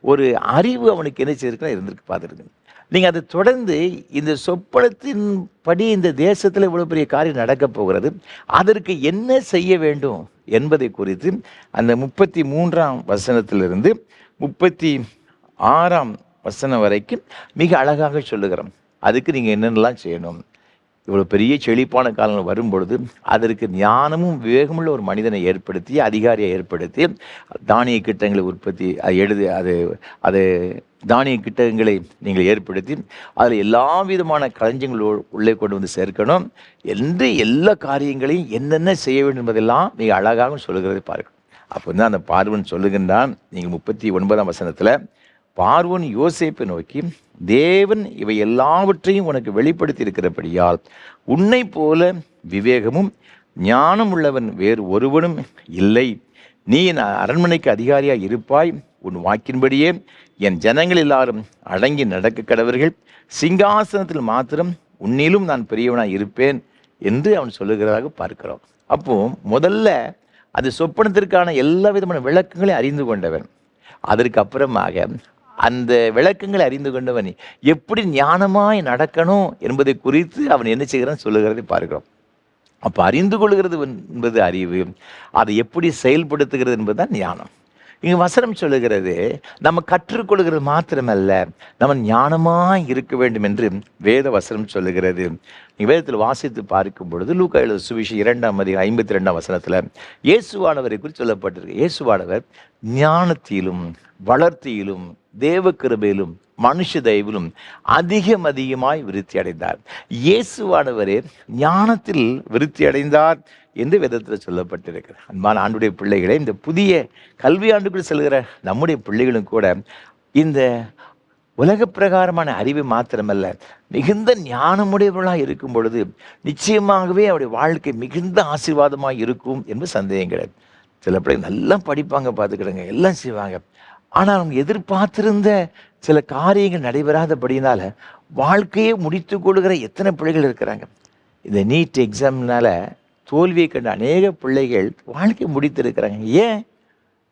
ஒரு அறிவு அவனுக்கு என்ன செய்திருக்குன்னா இருந்திருக்கு, பார்த்துருக்கு. நீங்கள் அதை தொடர்ந்து இந்த சொப்பனத்தின் படி இந்த தேசத்தில் இவ்வளோ பெரிய காரியம் நடக்கப் போகிறது, அதற்கு என்ன செய்ய வேண்டும் என்பதை குறித்து அந்த 33ஆம் வசனத்திலிருந்து 36ஆம் வசனம் வரைக்கும் மிக அழகாக சொல்லுகிறோம். அதுக்கு நீங்கள் என்னென்னலாம் செய்யணும், இவ்வளோ பெரிய செழிப்பான காலங்கள் வரும்பொழுது அதற்கு ஞானமும் விவேகமுள்ள ஒரு மனிதனை ஏற்படுத்தி, அதிகாரியை ஏற்படுத்தி, தானிய கிட்டங்களை உற்பத்தி அது தானிய கிட்டங்களை நீங்கள் ஏற்படுத்தி அதில் எல்லா விதமான களஞ்சியங்களோடு உள்ளே கொண்டு வந்து சேர்க்கணும் என்று எல்லா காரியங்களையும் என்னென்ன செய்ய வேண்டும் என்பதெல்லாம் மிக அழகாக சொல்லுகிறதை பார்க்கணும். அப்போ தான் அந்த பார்வன் சொல்லுகின்றான். நீங்கள் 39ஆம் வசனத்தில் பார்வோன் யோசேப்பை நோக்கி, தேவன் இவை எல்லாவற்றையும் உனக்கு வெளிப்படுத்தி இருக்கிறபடியால் உன்னை போல விவேகமும் ஞானம் உள்ளவன் வேறு ஒருவனும் இல்லை. நீ என் அரண்மனைக்கு அதிகாரியாக இருப்பாய். உன் வாக்கின்படியே என் ஜனங்கள் எல்லாரும் அடங்கி நடக்க கடவர்கள். சிங்காசனத்தில் மாத்திரம் உன்னிலும் நான் பெரியவனாக இருப்பேன் என்று அவன் சொல்லுகிறதாக பார்க்கிறோம். அப்போ முதல்ல அது சொப்பனத்திற்கான எல்லா விதமான விளக்கங்களையும் அறிந்து கொண்டவன். அதற்கு அப்புறமாக அந்த விளக்கங்களை அறிந்து கொண்டவன் எப்படி ஞானமாய் நடக்கணும் என்பதை குறித்து அவன் என்ன செய்கிறான் சொல்லுகிறதை பார்க்கிறோம். அப்போ அறிந்து கொள்கிறது என்பது அறிவு, அதை எப்படி செயல்படுத்துகிறது என்பதுதான் ஞானம். இங்கே வசனம் சொல்லுகிறது நம்ம கற்றுக்கொள்கிறது மாத்திரமல்ல, நம்ம ஞானமாய் இருக்க வேண்டும் என்று வேத வசனம் சொல்லுகிறது. நீங்கள் வேதத்தில் வாசித்து பார்க்கும் பொழுது லூக்கா எழுதின சுவிசேஷம் 2ஆம் அதிகாரம் 52ஆம் வசனத்தில் இயேசுவானவரை குறித்து சொல்லப்பட்டிருக்கு. இயேசுவானவர் ஞானத்திலும் வளர்த்தியிலும் தேவ கிருபையிலும் மனுஷ தயவிலும் அதிகமாய் விருத்தி அடைந்தார். இயேசுவானவரே ஞானத்தில் விருத்தி அடைந்தார் என்று வேதத்தில் சொல்லப்பட்டிருக்கிறது. அன்பான ஆண்டுடைய பிள்ளைகளே, இந்த புதிய கல்வி ஆண்டுக்குள் செல்கிற நம்முடைய பிள்ளைகளும் கூட இந்த உலக பிரகாரமான அறிவு மாத்திரமல்ல, மிகுந்த ஞானமுடையவர்களாக இருக்கும் பொழுது நிச்சயமாகவே அவருடைய வாழ்க்கை மிகுந்த ஆசீர்வாதமாக இருக்கும் என்று சந்தேகம் கிடையாது. சில பிள்ளைகள் நல்லா படிப்பாங்க, பார்த்துக்கிடுங்க, எல்லாம் செய்வாங்க. ஆனால் அவங்க எதிர்பார்த்திருந்த சில காரியங்கள் நடைபெறாதபடியினால வாழ்க்கையை முடித்து கொள்கிற எத்தனை பிள்ளைகள் இருக்கிறாங்க. இந்த நீட் எக்ஸாம்னால தோல்வியை கண்ட அநேக பிள்ளைகள் வாழ்க்கையை முடித்திருக்கிறாங்க. ஏன்?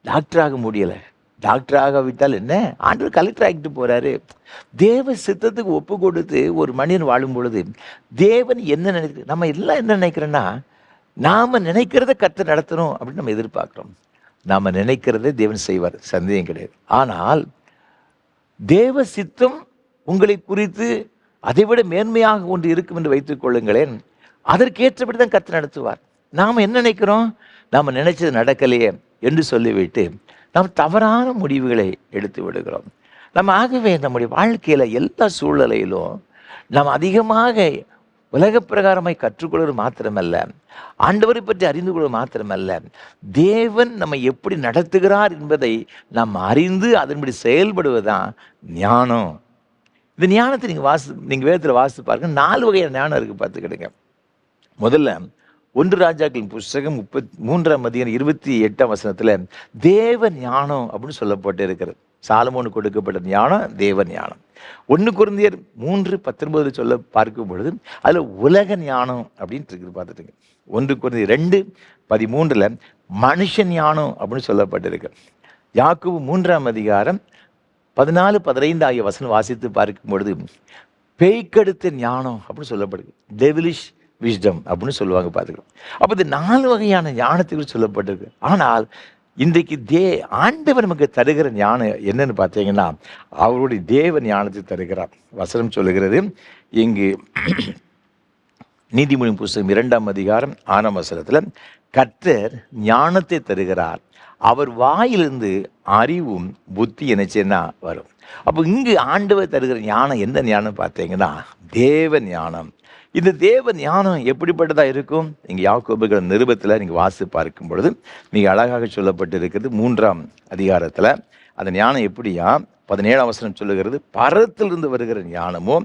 டாக்டராக முடியலை. டாக்டராக விட்டால் என்ன, ஆண்டவர் கலெக்டர் ஆகிட்டு போகிறாரு. தேவ சித்தத்துக்கு ஒப்பு கொடுத்து ஒரு மனிதன் வாழும் பொழுது தேவன் என்ன நினைக்கிற, நம்ம எல்லாம் என்ன நினைக்கிறோன்னா, நாம் நினைக்கிறத கர்த்தர் நடத்தணும் அப்படின்னு நம்ம எதிர்பார்க்குறோம். நாம் நினைக்கிறதை தேவன் செய்வார், சந்தேகம் கிடையாது. ஆனால் தேவ சித்தம் உங்களை குறித்து அதைவிட மேன்மையாக ஒன்று இருக்கும் என்று வைத்துக் கொள்ளுங்களேன். அதற்கேற்றபடி தான் கர்த்தர் நடத்துவார். நாம் என்ன நினைக்கிறோம், நாம் நினைச்சது நடக்கலையே என்று சொல்லிவிட்டு நாம் தவறான முடிவுகளை எடுத்து விடுகிறோம். நம்ம ஆகவே நம்முடைய வாழ்க்கையில் எல்லா சூழ்நிலையிலும் நாம் அதிகமாக உலக பிரகாரமாய் கற்றுக்கொள்வது மாத்திரமல்ல, ஆண்டவரை பற்றி அறிந்து கொள்வது மாத்திரமல்ல, தேவன் நம்மை எப்படி நடத்துகிறார் என்பதை நாம் அறிந்து அதன்படி செயல்படுவதுதான் ஞானம். இந்த ஞானத்தை நீங்கள் வேதத்தில் வாசித்து பாருங்க. 4 வகையான ஞானம் இருக்குது, பார்த்துக்கிடுங்க. முதல்ல 1 ராஜாக்களின் புஸ்தகம் 33ஆம் அதிகாரம் 28ஆம் வசனத்தில் தேவ ஞானம் அப்படின்னு சொல்லப்பட்டு இருக்கிறது. சாலமோனுக்கு கொடுக்கப்பட்ட ஞானம் தேவ ஞானம். 1 கொரிந்தியர் 3:19 சொல்ல பார்க்கும் பொழுது அதில் உலக ஞானம் அப்படின்ட்டு இருக்குது, பார்த்துட்டுங்க. 1 கொரிந்தியர் 2:13 மனுஷ ஞானம் அப்படின்னு சொல்லப்பட்டிருக்கு. யாக்கோபு 3ஆம் அதிகாரம் 14-15 ஆகிய வசனம் வாசித்து பார்க்கும் பொழுது பேய்க்கெடுத்த ஞானம் அப்படின்னு சொல்லப்படுது. டெவிலிஷ் விஸ்டம் அப்படின்னு சொல்லுவாங்க, பார்த்துக்கலாம். அப்போ இந்த 4 வகையான ஞானத்துக்கு சொல்லப்பட்டிருக்கு. ஆனால் இன்றைக்கு ஆண்டவர் நமக்கு தருகிற ஞானம் என்னன்னு பார்த்தீங்கன்னா, அவருடைய தேவ ஞானத்தை தருகிறார். வசனம் சொல்லுகிறது இங்கு நீதிமொழி புஸ்தகம் 2ஆம் அதிகாரம் 6ஆம் வசனத்தில் கர்த்தர் ஞானத்தை தருகிறார், அவர் வாயிலிருந்து அறிவும் புத்தி என்னச்சுன்னா வரும். அப்போ இங்கு ஆண்டவர் தருகிற ஞானம் என்ன ஞானம் பார்த்தீங்கன்னா தேவ ஞானம். இந்த தேவ ஞானம் எப்படிப்பட்டதாக இருக்கும்? நீங்கள் யாக்கோபுங்கிற நிருபத்தில் நீங்கள் வாசி பார்க்கும் பொழுது மிக அழகாக சொல்லப்பட்டு இருக்கிறது. 3ஆம் அதிகாரத்தில் அந்த ஞானம் எப்படியா, 17ஆம் வசனம் சொல்லுகிறது, பரத்திலிருந்து வருகிற ஞானமோ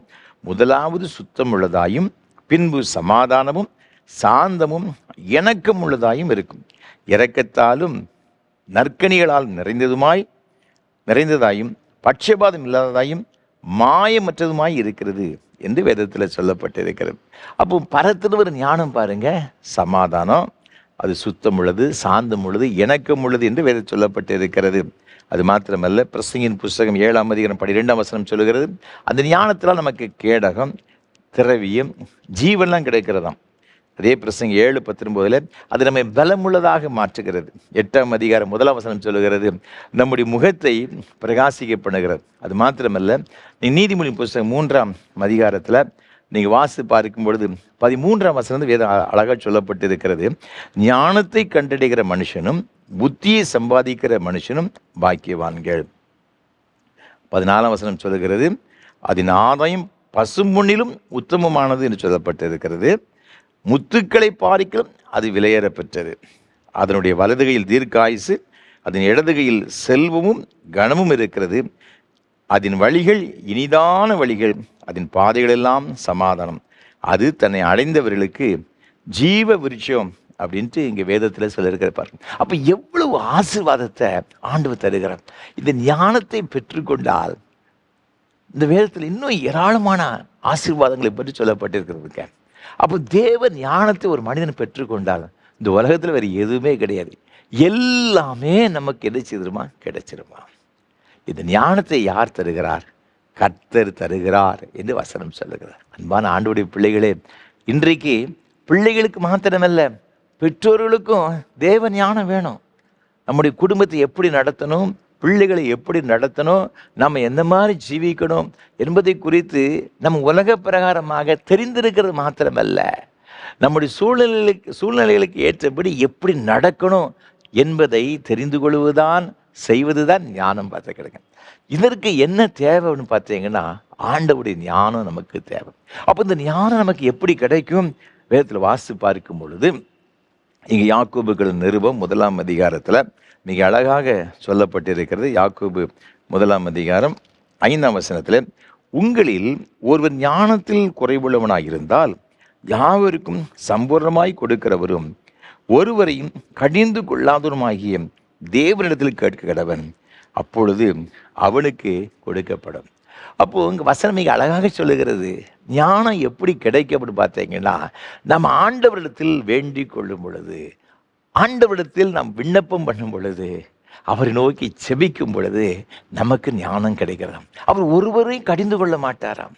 முதலாவது சுத்தம் உள்ளதாயும் பின்பு சமாதானமும் சாந்தமும் இணக்கம் உள்ளதாயும் இருக்கும், இரக்கத்தாலும் நற்கனிகளால் நிறைந்ததாயும் பட்சபாதம் இல்லாததாயும் மாயமற்றதுமாய் இருக்கிறது என்று வேதத்தில் சொல்லப்பட்டிருக்கிறது. அப்போ பரத்தில் ஒரு ஞானம் பாருங்க, சமாதானம், அது சுத்தம் உள்ளது, சாந்தம் உள்ளது, இணக்கம் உள்ளது என்று வேதத்தில் சொல்லப்பட்டிருக்கிறது. அது மாத்திரமல்ல, பிரசங்கின் புஸ்தகம் 7ஆம் அதிகாரம் 12ஆம் வசனம் சொல்லுகிறது, அந்த ஞானத்தினால் நமக்கு கேடகம், திரவியம், ஜீவன்லாம் கிடைக்கிறதாம். அதே பிரசங்க 7:19 அது நம்மை பலமுள்ளதாக மாற்றுகிறது. 8ஆம் அதிகாரம் 1ஆம் வசனம் சொல்லுகிறது, நம்முடைய முகத்தை பிரகாசிக்க பண்ணுகிறது. அது மாத்திரமல்ல, நீதிமொழி புஸ்தகம் 3ஆம் அதிகாரத்தில் நீங்கள் வாசி பார்க்கும் பொழுது 13ஆம் வசனம் வேதம் அழகாக சொல்லப்பட்டிருக்கிறது, ஞானத்தை கண்டடைகிற மனுஷனும் புத்தியை சம்பாதிக்கிற மனுஷனும் பாக்கியவான்கள். 14ஆம் வசனம் சொல்லுகிறது, அதன் ஆதாயம் பசும்பொன்னிலும் உத்தமமானது என்று சொல்லப்பட்டிருக்கிறது, முத்துக்களை பாரிக்கலும் அது விலையேற பெற்றது, அதனுடைய வலதுகையில் தீர்க்காயுசு, அதன் இடதுகையில் செல்வமும் கனமும் இருக்கிறது, அதன் வழிகள் இனிதான வழிகள், அதன் பாதைகளெல்லாம் சமாதானம், அது தன்னை அடைந்தவர்களுக்கு ஜீவ விருட்சம் அப்படின்ட்டு இங்கே வேதத்தில் சொல்லியிருக்கிற பாருங்க. அப்போ எவ்வளவு ஆசீர்வாதத்தை ஆண்டவர் தருகிறார். இந்த ஞானத்தை பெற்றுக்கொண்டால் இந்த வேதத்தில் இன்னும் ஏராளமான ஆசீர்வாதங்களை பற்றி சொல்லப்பட்டிருக்கிறதுங்க. அப்போ தேவ ஞானத்தை ஒரு மனிதன் பெற்றுக்கொண்டால் இந்த உலகத்தில் வேறு எதுவுமே கிடையாது, எல்லாமே நமக்கு கிடைச்சிருமா. இந்த ஞானத்தை யார் தருகிறார்? கர்த்தர் தருகிறார் என்று வசனம் சொல்லுகிறார். அன்பான ஆண்டவருடைய பிள்ளைகளே, இன்றைக்கு பிள்ளைகளுக்கு மாத்திரமல்ல, பெற்றோர்களுக்கும் தேவ ஞானம் வேணும். நம்முடைய குடும்பத்தை எப்படி நடத்தணும், பிள்ளைகளை எப்படி நடத்தணும், நம்ம எந்த மாதிரி ஜீவிக்கணும் என்பதை குறித்து நம்ம உலக பிரகாரமாக தெரிந்திருக்கிறது மாத்திரமல்ல, நம்முடைய சூழ்நிலைகளுக்கு ஏற்றபடி எப்படி நடக்கணும் என்பதை தெரிந்து கொள்வதுதான், செய்வதுதான் ஞானம் பார்த்துக்கிடுங்க. இதற்கு என்ன தேவைன்னு பார்த்தீங்கன்னா, ஆண்டவருடைய ஞானம் நமக்கு தேவை. அப்போ இந்த ஞானம் நமக்கு எப்படி கிடைக்கும்? வேதத்தில் வாசி பார்க்கும் பொழுது இங்கே யாக்கோபுக்கள் நிருபம் 1ஆம் அதிகாரத்தில் மிக அழகாக சொல்லப்பட்டிருக்கிறது. யாக்கோபு 1ஆம் அதிகாரம் 5ஆம் வசனத்தில், உங்களில் ஒருவர் ஞானத்தில் குறைவுள்ளவனாயிருந்தால் யாவருக்கும் சம்பூர்ணமாய் கொடுக்கிறவரும் ஒருவரையும் கடிந்து கொள்ளாதவருமாகிய தேவனிடத்தில் கேட்க கடவன், அப்பொழுது அவனுக்கு கொடுக்கப்படும். அப்போ இங்கே வசனம் மிக அழகாக சொல்லுகிறது, ஞானம் எப்படி கிடைக்கும் அப்படின்னு பார்த்தீங்கன்னா, நம்ம ஆண்டவரிடத்தில் வேண்டிக் கொள்ளும் பொழுது, ஆண்டவரிடத்தில் நாம் விண்ணப்பம் பண்ணும் பொழுது, அவரை நோக்கி செபிக்கும் பொழுது நமக்கு ஞானம் கிடைக்கிறாம். அவர் ஒருவரையும் கடிந்து கொள்ள மாட்டாராம்.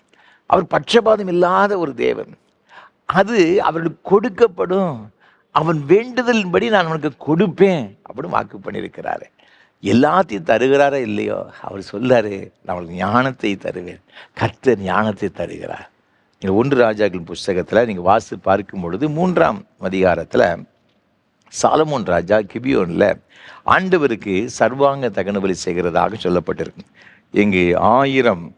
அவர் பட்சபாதம் இல்லாத ஒரு தேவன். அது அவர்களுக்கு கொடுக்கப்படும். அவன் வேண்டுதலின்படி நான் அவனுக்கு கொடுப்பேன் அப்படின்னு வாக்கு பண்ணியிருக்கிறாரு. எல்லாத்தையும் தருகிறாரா இல்லையோ, அவர் சொல்லாரு, நான் அவளுக்கு ஞானத்தை தருவேன். கர்த்தர் ஞானத்தை தருகிறார். நீங்கள் 1 ராஜாக்கள் புஸ்தகத்தில் நீங்கள் வாசி பார்க்கும் பொழுது 3ஆம் அதிகாரத்தில் சாலமோன் ராஜா கிபியோனில் ஆண்டவருக்கு சர்வாங்க தகனபலி செய்கிறதாக சொல்லப்பட்டிருக்கு. இங்கு 1000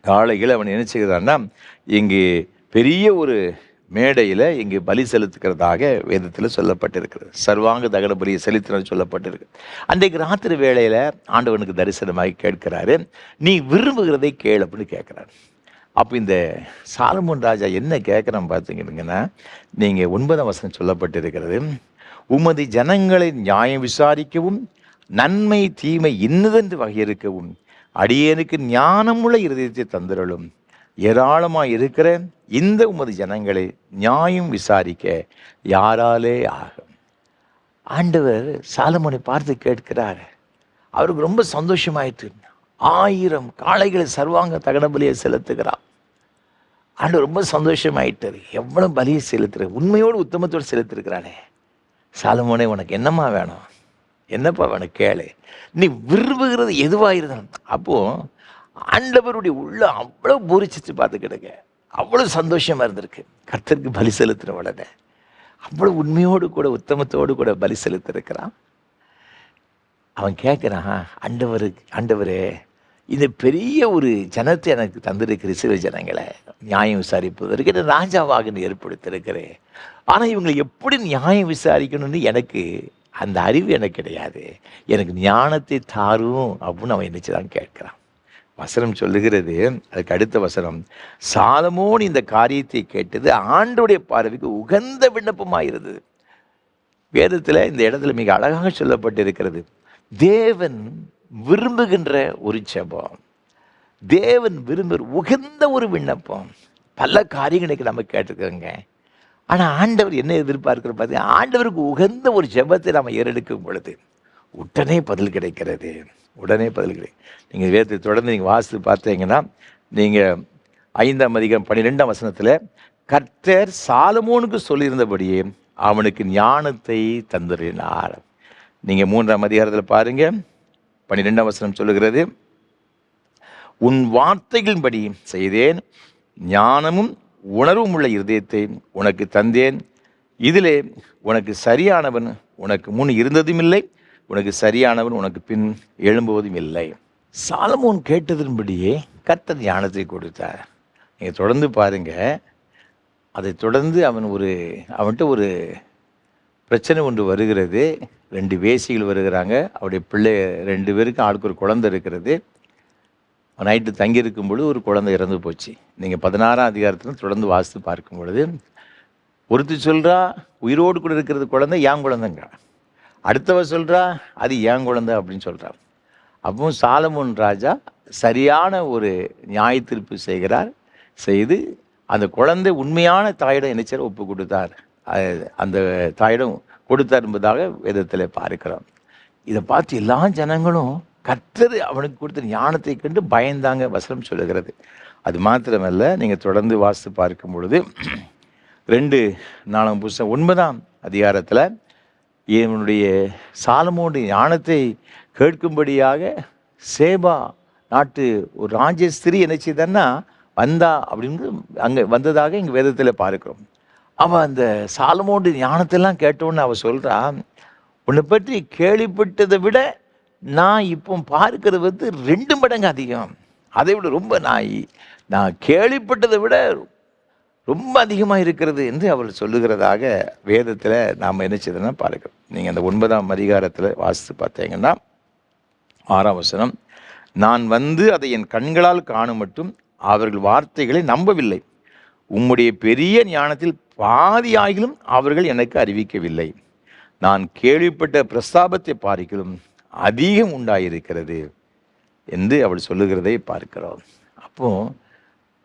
காளைகள் அவன் என்ன செய்கிறான்னா, இங்கு பெரிய ஒரு மேடையில் இங்கு பலி செலுத்துக்கிறதாக வேதத்தில் சொல்லப்பட்டிருக்கிறது. சர்வாங்க தகன பலியை செலுத்தினது சொல்லப்பட்டிருக்கு. அன்றைக்கு ராத்திரி வேளையில் ஆண்டவனுக்கு தரிசனமாகி கேட்கிறாரு, நீ விரும்புகிறதை கேள் அப்படின்னு கேட்குறாரு. அப்போ இந்த சாலமோன் ராஜா என்ன கேட்குறான் பார்த்தீங்கன்னா, நீங்கள் 9ஆம் வசனம் சொல்லப்பட்டிருக்கிறது, உமது ஜனங்களை நியாயம் விசாரிக்கவும் நன்மை தீமை இன்னதென்று வகையிருக்கவும் அடியேனுக்கு ஞானமுள்ள இருதயத்தை தந்திரலும், ஏராளமாக இருக்கிற இந்த உமது ஜனங்களை நியாயம் விசாரிக்க யாராலே ஆகும். ஆண்டவர் சாலமோனை பார்த்து கேட்கிறார். அவருக்கு ரொம்ப சந்தோஷமாயிட்டு, 1000 காளைகளை சர்வாங்க தகன பலியை செலுத்துகிறார். ஆண்டவர் ரொம்ப சந்தோஷமாயிட்டார். எவ்வளவு பலியை செலுத்துற, உண்மையோடு உத்தமத்தோடு செலுத்திருக்கிறானே. சாலமோனே, உனக்கு என்னம்மா வேணும், என்னப்பா வேணும் கேளு, நீ விரும்புகிறது எதுவாக இருந்தாலும். அப்போது ஆண்டவருடைய உள்ள அவ்வளோ பூரிச்சிச்சு பார்த்து கிடக்க, அவ்வளோ சந்தோஷமாக இருந்திருக்கு. கர்த்தருக்கு பலி செலுத்துகிற உடனே அவ்வளோ உண்மையோடு கூட உத்தமத்தோடு கூட பலி செலுத்திருக்கிறான். அவன் கேட்குறான், ஆண்டவரே, இந்த பெரிய ஒரு ஜனத்தை எனக்கு தந்திருக்கிற சில ஜனங்களை நியாயம் விசாரிப்பதற்கு என்ன ராஜாவாக ஏற்படுத்தியிருக்கிறேன். ஆனால் இவங்களை எப்படி நியாயம் விசாரிக்கணும்னு எனக்கு அந்த அறிவு எனக்கு கிடையாது, எனக்கு ஞானத்தை தாரும் அப்படின்னு அவன் என்னச்சுதான் கேட்கிறான். வசனம் சொல்லுகிறது, அதுக்கு அடுத்த வசனம், சாலமோன் இந்த காரியத்தை கேட்டது ஆண்டவருடைய பார்வைக்கு உகந்த விண்ணப்பமாயிருந்தது. வேதத்தில் இந்த இடத்துல மிக அழகாக சொல்லப்பட்டிருக்கிறது, தேவன் விரும்புகின்ற ஒரு ஜெபம், தேவன் விரும்புகிற உகந்த ஒரு விண்ணப்பம். பல காரியங்களுக்கு நம்ம கேட்டிருக்கோங்க. ஆனால் ஆண்டவர் என்ன எதிர்பார்க்கிற பார்த்தீங்கன்னா, ஆண்டவருக்கு உகந்த ஒரு ஜெபத்தை நம்ம ஏறெடுக்கும் பொழுது உடனே பதில் கிடைக்கிறது, உடனே பதில் கிடைக்கும். நீங்கள் வேதத்தை தொடர்ந்து நீங்கள் வாசித்து பார்த்தீங்கன்னா, நீங்கள் 5ஆம் அதிகாரம் 12ஆம் வசனத்தில் கர்த்தர் சாலமோனுக்கு சொல்லியிருந்தபடியே அவனுக்கு ஞானத்தை தந்துறினார். நீங்கள் 3ஆம் அதிகாரத்தில் பாருங்க, 12ஆம் வசனம் சொல்லுகிறது, உன் வார்த்தைகளின்படி செய்தேன், ஞானமும் உணர்வும் உள்ள இருதயத்தை உனக்கு தந்தேன், இதிலே உனக்கு சரியானவன் உனக்கு முன் இருந்ததும் இல்லை, உனக்கு சரியானவன் உனக்கு பின் எழும்புவதும் இல்லை. சாலமோன் கேட்டதன்படியே கர்த்தர் ஞானத்தை கொடுத்தார். நீங்கள் தொடர்ந்து பாருங்க, அதை தொடர்ந்து அவன்கிட்ட ஒரு பிரச்சனை ஒன்று வருகிறது. 2 வேசிகள் வருகிறாங்க, அவருடைய பிள்ளை 2 பேருக்கும் ஆளுக்கு ஒரு குழந்தை இருக்கிறது. நைட்டு தங்கியிருக்கும் பொழுது ஒரு குழந்தை இறந்து போச்சு. நீங்கள் 16ஆம் அதிகாரத்தில் தொடர்ந்து வாசித்து பார்க்கும் பொழுது, ஒருத்தர் சொல்கிறா உயிரோடு கூட இருக்கிறது குழந்தை என் குழந்தைங்க, அடுத்தவ சொல்கிறா அது என் குழந்தை அப்படின்னு சொல்கிறார். அப்போ சாலமோன் ராஜா சரியான ஒரு நியாய தீர்ப்பு செய்து அந்த குழந்தை உண்மையான தாயிடம் என்ன செய்ய ஒப்பு கொடுத்தார், அந்த தாயிடம் கொடுத்தார் என்பதாக வேதத்தில் பார்க்கிறோம். இதை பார்த்து எல்லா ஜனங்களும் கர்த்தர் அவனுக்கு கொடுத்த ஞானத்தை கண்டு பயந்தாங்க, வசனம் சொல்லுகிறது. அது மாத்திரமல்ல, நீங்கள் தொடர்ந்து வாசித்து பார்க்கும் பொழுது 2 புத்தகம் 9ஆம் அதிகாரத்தில் இவனுடைய சாலமோனுடைய ஞானத்தை கேட்கும்படியாக சேபா நாட்டு ஒரு ராஜஸ்திரி என்ன செய்தன்னா வந்தா அப்படின்னு அங்கே வந்ததாக இங்கே வேதத்தில் பார்க்கிறோம். அவன் அந்த சாலமோனுடைய ஞானத்தெல்லாம் கேட்டோன்னு அவள் சொல்கிறான், உன்னை பற்றி கேள்விப்பட்டதை விட நான் இப்போ பார்க்கறது 2 மடங்கு அதிகம், அதை விட ரொம்ப நான் கேள்விப்பட்டதை விட ரொம்ப அதிகமாக இருக்கிறது என்று அவள் சொல்லுகிறதாக வேதத்தில் நாம் என்ன செய்தோம்னா பார்க்கிறோம். நீங்கள் அந்த 9ஆம் அதிகாரத்தில் வாசித்து பார்த்தீங்கன்னா 6ஆம் வசனம், நான் வந்து அதை என் கண்களால் காணும் மட்டும் அவர்கள் வார்த்தைகளை நம்பவில்லை, உம்முடைய பெரிய ஞானத்தில் பாதியாகிலும் அவர்கள் எனக்கு அறிவிக்கவில்லை, நான் கேள்விப்பட்ட பிரஸ்தாபத்தை பார்க்கிலும் அதிகம் உண்டாயிருக்கிறது என்று அவள் சொல்லுகிறதை பார்க்கிறோம். அப்போ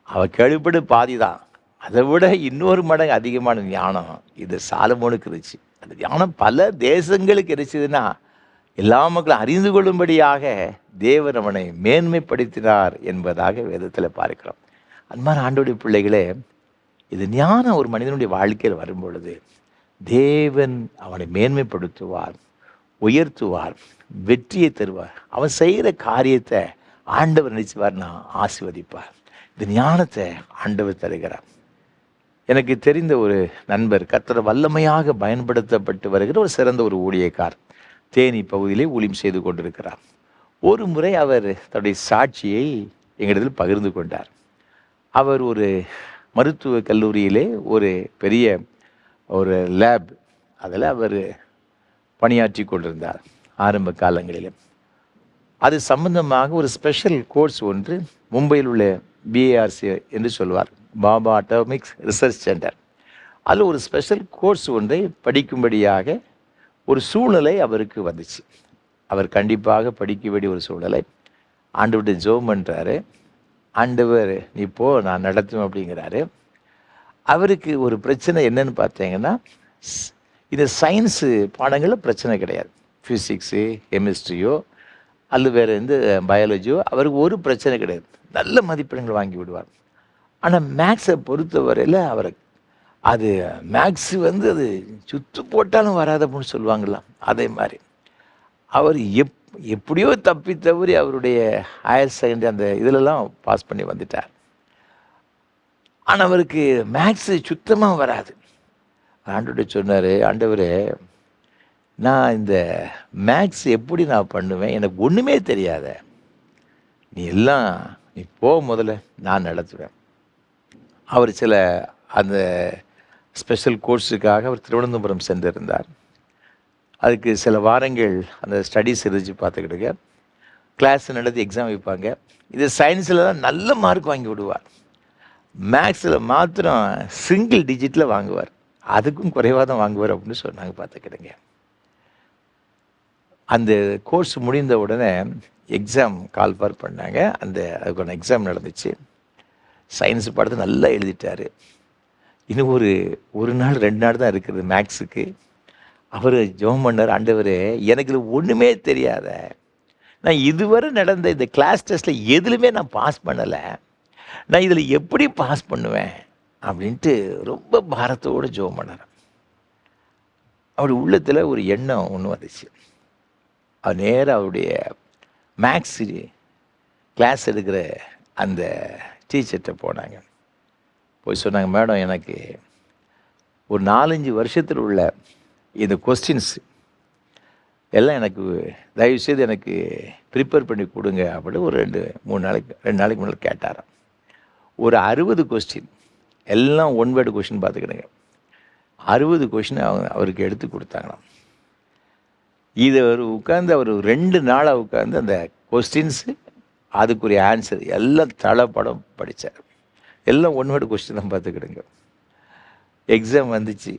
அவள் கேள்விப்பட்டு பாதிதான், அதை விட இன்னொரு மடங்கு அதிகமான ஞானம் இது சாலமோனுக்கு இருந்துச்சு. அந்த ஞானம் பல தேசங்களுக்கு இருந்துச்சுன்னா எல்லா மக்களும் அறிந்து கொள்ளும்படியாக தேவன் அவனை மேன்மைப்படுத்தினார் என்பதாக வேதத்தில் பார்க்கிறோம். அந்த மாதிரி ஆண்டவருடைய பிள்ளைகளே, இது ஞானம் ஒரு மனிதனுடைய வாழ்க்கையில் வரும் பொழுது தேவன் அவனை மேன்மைப்படுத்துவார், உயர்த்துவார், வெற்றியை தருவார். அவன் செய்கிற காரியத்தை ஆண்டவர் நினைச்சுவார்னா ஆசீர்வதிப்பார். இந்த ஞானத்தை ஆண்டவர் தருகிறார். எனக்கு தெரிந்த ஒரு நண்பர் கர்த்தர் வல்லமையாக பயன்படுத்தப்பட்டு வருகிற ஒரு சிறந்த ஒரு ஊழியக்கார் தேனி பகுதியிலே ஊழியம் செய்து கொண்டிருக்கிறார். ஒரு முறை அவர் தன்னுடைய சாட்சியை எங்களிடத்தில் பகிர்ந்து கொண்டார். அவர் ஒரு மருத்துவ கல்லூரியிலே ஒரு பெரிய ஒரு லேப் அதில் அவர் பணியாற்றி கொண்டிருந்தார் ஆரம்ப காலங்களில். அது சம்பந்தமாக ஒரு ஸ்பெஷல் கோர்ஸ் ஒன்று மும்பையில் உள்ள BARC என்று சொல்வார், பாபா அட்டாமிக்ஸ் ரிசர்ச் சென்டர். அதில் ஒரு ஸ்பெஷல் கோர்ஸ் ஒன்றை படிக்கும்படியாக ஒரு சூழ்நிலை அவருக்கு வந்துச்சு. அவர் கண்டிப்பாக படிக்க வேண்டிய ஒரு சூழ்நிலை. ஆண்டவர்கிட்ட ஜெபம் பண்ணுறாரு, ஆண்டவர் நீ போ நான் நடத்துவேன் அப்படிங்கிறாரு. அவருக்கு ஒரு பிரச்சனை என்னன்னு பார்த்தீங்கன்னா, இந்த சயின்ஸு பாடங்களில் பிரச்சனை கிடையாது, ஃபிசிக்ஸு கெமிஸ்ட்ரியோ அல்லது வேறு எந்த பயாலஜியோ அவருக்கு ஒரு பிரச்சனை கிடையாது, நல்ல மதிப்பெண்கள் வாங்கி விடுவார். ஆனால் மேக்ஸை பொறுத்தவரையில் அவருக்கு அது மேக்ஸு அது சுத்து போட்டாலும் வராது அப்படின்னு சொல்லுவாங்களாம். அதே மாதிரி அவர் எப்படியோ தப்பி தவறி அவருடைய ஹையர் செகண்டரி அந்த இதிலெல்லாம் பாஸ் பண்ணி வந்துட்டார். ஆனால் அவருக்கு மேக்ஸு சுத்தமாக வராது. ஆண்டவர்கிட்ட சொன்னார், ஆண்டவரே நான் இந்த மேக்ஸ் எப்படி நான் பண்ணுவேன், எனக்கு ஒன்றுமே தெரியாத, நீ போ முதல்ல நான் நடத்துவேன். அவர் சில அந்த ஸ்பெஷல் கோர்ஸுக்காக அவர் திருவனந்தபுரம் சென்றிருந்தார். அதுக்கு சில வாரங்கள் அந்த ஸ்டடீஸ் இருந்துச்சு பார்த்துக்கிட்டுங்க. கிளாஸ் நடத்தி எக்ஸாம் வைப்பாங்க. இது சயின்ஸில் தான் நல்ல மார்க் வாங்கி விடுவார். மேக்ஸில் மாத்திரம் சிங்கிள் டிஜிட்டில் வாங்குவார். அதுக்கும் குறைவாக தான் வாங்குவார் அப்படின்னு சொன்னாங்க பார்த்துக்கிடுங்க. அந்த கோர்ஸ் முடிந்த உடனே எக்ஸாம் கால்ஃபார் பண்ணாங்க. அதுக்கான எக்ஸாம் நடந்துச்சு. சயின்ஸ் பாடத்தை நல்லா எழுதிட்டார். இன்னும் ஒரு நாள் 2 நாள் தான் இருக்குது மேக்ஸுக்கு. அவர் ஜெபம் பண்ணார், ஆண்டவரே எனக்கு இது ஒன்றுமே தெரியாத, நான் இதுவரை நடந்த இந்த கிளாஸ் டெஸ்ட்டில் எதுலையுமே நான் பாஸ் பண்ணலை, நான் இதில் எப்படி பாஸ் பண்ணுவேன் அப்படின்ட்டு ரொம்ப பாரத்தோடு ஜெபம் பண்ணார். அவருடைய உள்ளத்தில் ஒரு எண்ணம் ஒன்று வந்துச்சு. அவர் நேராக அவருடைய மேக்ஸ் கிளாஸ் எடுக்கிற அந்த டீச்சர்கிட்ட போனாங்க. போய் சொன்னாங்க, மேடம் எனக்கு ஒரு 4-5 வருஷத்தில் உள்ள இந்த கொஸ்டின்ஸ் எல்லாம் எனக்கு தயவுசெய்து எனக்கு ப்ரிப்பேர் பண்ணி கொடுங்க அப்படின்னு ஒரு 2 நாளைக்கு முன்னாடி கேட்டாராம். ஒரு 60 கொஸ்டின் எல்லாம் ஒன் வேர்டு கொஸ்டின் பார்த்துக்கிடுங்க. 60 கொஸ்டின் அவருக்கு எடுத்து கொடுத்தாங்களாம். இதை அவர் 2 நாளாக உட்காந்து அந்த கொஸ்டின்ஸு அதுக்குரிய ஆன்சர் எல்லாம் தலைப்படம் படித்தார். எல்லாம் ஒன் வேர்டு கொஸ்டின் தான் பார்த்துக்கிடுங்க. எக்ஸாம் வந்துச்சு,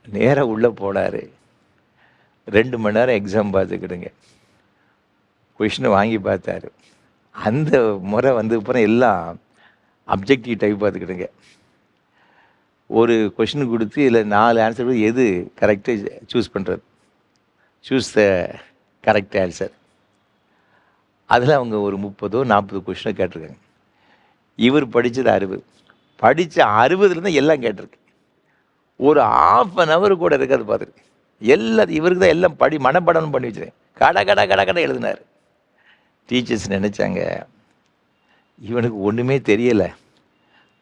நேராக உள்ளே போனார். 2 மணி நேரம் எக்ஸாம் பார்த்துக்கிடுங்க. கொஷினை வாங்கி பார்த்தாரு. அந்த முறை அப்புறம் எல்லாம் அப்ஜெக்டிவ் டைப் பார்த்துக்கிடுங்க. ஒரு கொஷின் கொடுத்து இதில் 4 ஆன்சர் கொடுத்து எது கரெக்டாக சூஸ் பண்ணுறது, சூஸ் த கரெக்ட் ஆன்சர். அதில் அவங்க ஒரு 30-40 கொஷினை கேட்டிருக்காங்க. இவர் படித்தது 60, படித்த 60லேருந்து எல்லாம் கேட்டிருக்கு. ஒரு 1/2 hour கூட இருக்காது பார்த்துருக்கு. இவருக்கு தான் எல்லாம் மனப்படம் பண்ணி வச்சுருக்கேன். கடை எழுதினார். டீச்சர்ஸ் நினச்சாங்க, இவனுக்கு ஒன்றுமே தெரியலை,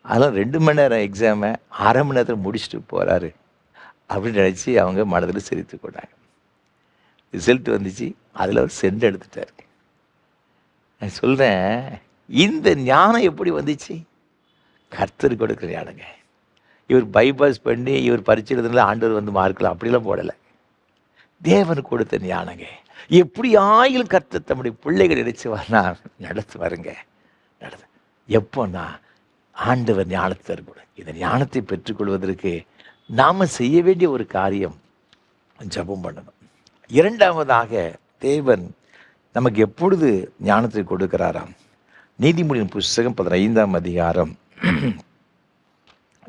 அதெல்லாம் 2 மணி நேரம் எக்ஸாமை 1/2 மணி நேரத்தில் முடிச்சுட்டு போகிறாரு அப்படின்னு நினச்சி அவங்க மனதில் சிரித்து கொண்டாங்க. ரிசல்ட் வந்துச்சு, அதில் அவர் சென்ட் எடுத்துட்டார். நான் சொல்கிறேன், இந்த ஞானம் எப்படி வந்துச்சு? கர்த்தர் கொடுக்குற ஞானங்க. இவர் பைபாஸ் பண்ணி இவர் பரீட்சை எழுதுனால ஆண்டவர் மார்க்கலாம் அப்படிலாம் போடலை. தேவன் கொடுத்த ஞானங்க. எப்படி ஆயிலும் கர்த்தர் தம்முடைய பிள்ளைகள் நினைச்சு நடத்துவாருங்க. எப்போன்னா ஆண்டவர் ஞானத்தை இருக்கக்கூட. இந்த ஞானத்தை பெற்றுக்கொள்வதற்கு நாம் செய்ய வேண்டிய ஒரு காரியம் ஜெபம் பண்ணணும். 2வதாக தேவன் நமக்கு எப்பொழுது ஞானத்தை கொடுக்கிறாராம்? நீதிமொழியின் புஸ்தகம் 15ஆம் அதிகாரம்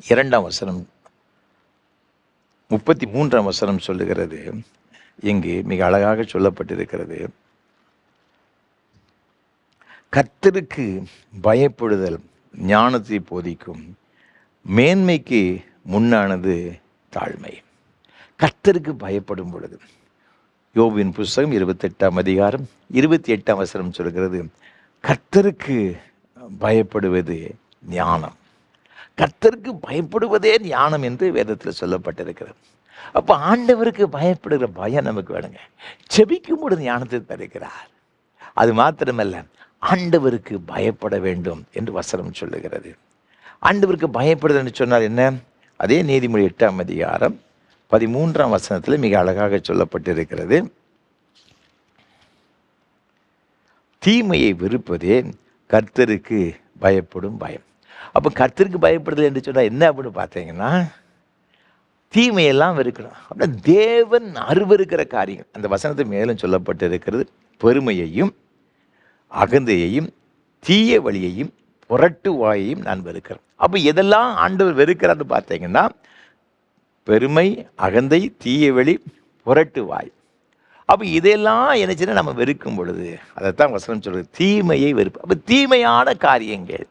2ஆம் வசனம் 33ஆம் வசனம் சொல்லுகிறது. இங்கு மிக அழகாக சொல்லப்பட்டிருக்கிறது, கர்த்தருக்கு பயப்படுதல் ஞானத்தை போதிக்கும், மேன்மைக்கு முன்னானது தாழ்மை. கர்த்தருக்கு பயப்படும் பொழுது, யோபின் புஸ்தகம் 28ஆம் அதிகாரம் 28ஆம் வசனம் சொல்கிறது, கர்த்தருக்கு பயப்படுவது ஞானம். கர்த்தருக்கு பயப்படுவதே ஞானம் என்று வேதத்தில் சொல்லப்பட்டிருக்கிறது. அப்போ ஆண்டவருக்கு பயப்படுகிற பயம் நமக்கு வேணுங்க. செபிக்கும் பொழுது ஞானத்தை தருகிறார். அது மாத்திரமல்ல, ஆண்டவருக்கு பயப்பட வேண்டும் என்று வசனம் சொல்லுகிறது. ஆண்டவருக்கு பயப்படுதல் என்று சொன்னால் என்ன? அதே நீதிமொழி 8ஆம் அதிகாரம் 13ஆம் வசனத்தில் மிக அழகாக சொல்லப்பட்டிருக்கிறது, தீமையை வெறுப்பதே கர்த்தருக்கு பயப்படும் பயம். அப்போ கர்த்தருக்கு பயப்படுதல் என்று சொன்னால் என்ன அப்படின்னு பார்த்தீங்கன்னா, தீமையெல்லாம் வெறுக்கணும். அப்படின்னா தேவன் அருவருக்கிற காரியங்கள் அந்த வசனத்தை மேலும் சொல்லப்பட்டிருக்கிறது, பெருமையையும் அகந்தையையும் தீய வழியையும் புரட்டு வாயையும் நான் வெறுக்கிறேன். அப்போ எதெல்லாம் ஆண்டவர் வெறுக்கிறான்னு பார்த்தீங்கன்னா, பெருமை, அகந்தை, தீய வழி, புரட்டு வாய். அப்போ இதையெல்லாம் என்னச்சுன்னா நம்ம வெறுக்கும் பொழுது அதைத்தான் வசனம் சொல்கிறது, தீமையை வெறுப்பு. அப்போ தீமையான காரியங்கள்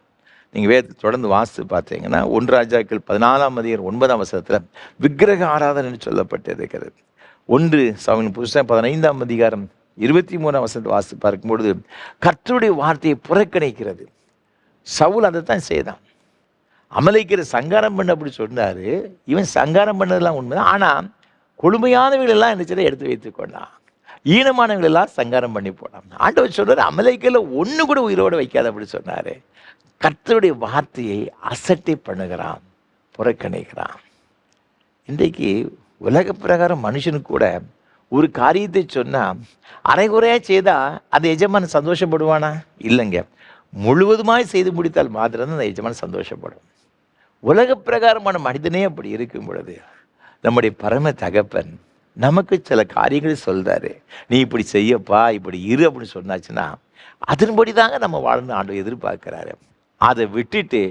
நீங்கள் தொடர்ந்து வாசித்து பார்த்தீங்கன்னா 1 ராஜாக்கள் 14ஆம் அதிகாரம் 9ஆம் வசனத்தில் விக்கிரக ஆராதனை சொல்லப்பட்டு இருக்கிறது. 1 சாமுவேல் புஸ்தகம் 15ஆம் அதிகாரம் 23ஆம் வசனத்தை வாசித்து பார்க்கும்பொழுது கர்த்தருடைய வார்த்தையை புறக்கணிக்கிறது. சவுல் அதை தான் செய்தான். அமலேக்கிற சங்காரம் பண்ண அப்படி சொன்னார். இவன் சங்காரம் பண்ணதெல்லாம் உண்மைதான். ஆனால் கொடுமையானவர்களெல்லாம் என்னச்சுன்னா எடுத்து வைத்து கொண்டான், ஈனமானவர்களெல்லாம் சங்காரம் பண்ணி போனான். ஆண்டவர் சொன்னார், அமலேக்கில் ஒன்று கூட உயிரோடு வைக்காத அப்படி சொன்னார். கர்த்தருடைய வார்த்தையை அசட்டை பண்ணுகிறான், புறக்கணிக்கிறான். இன்றைக்கு உலக பிரகாரம் மனுஷனுக்கு கூட ஒரு காரியத்தை சொன்னால் அரைகுறையாக செய்தால் அந்த எஜமான் சந்தோஷப்படுவானா? இல்லைங்க. முழுவதுமாய் செய்து முடித்தால் மாத்திரம் அந்த எஜமான் சந்தோஷப்படும். உலக பிரகாரமான மனிதனே அப்படி இருக்கும் பொழுது நம்முடைய பரம தகப்பன் நமக்கு சில காரியங்களை சொல்றாரு. நீ இப்படி செய்யப்பா, இப்படி இரு அப்படின்னு சொன்னாச்சுன்னா அதன்படி தாங்க நம்ம வாழணும் ஆண்டவர் எதிர்பார்க்கிறாரு. அதை விட்டுட்டு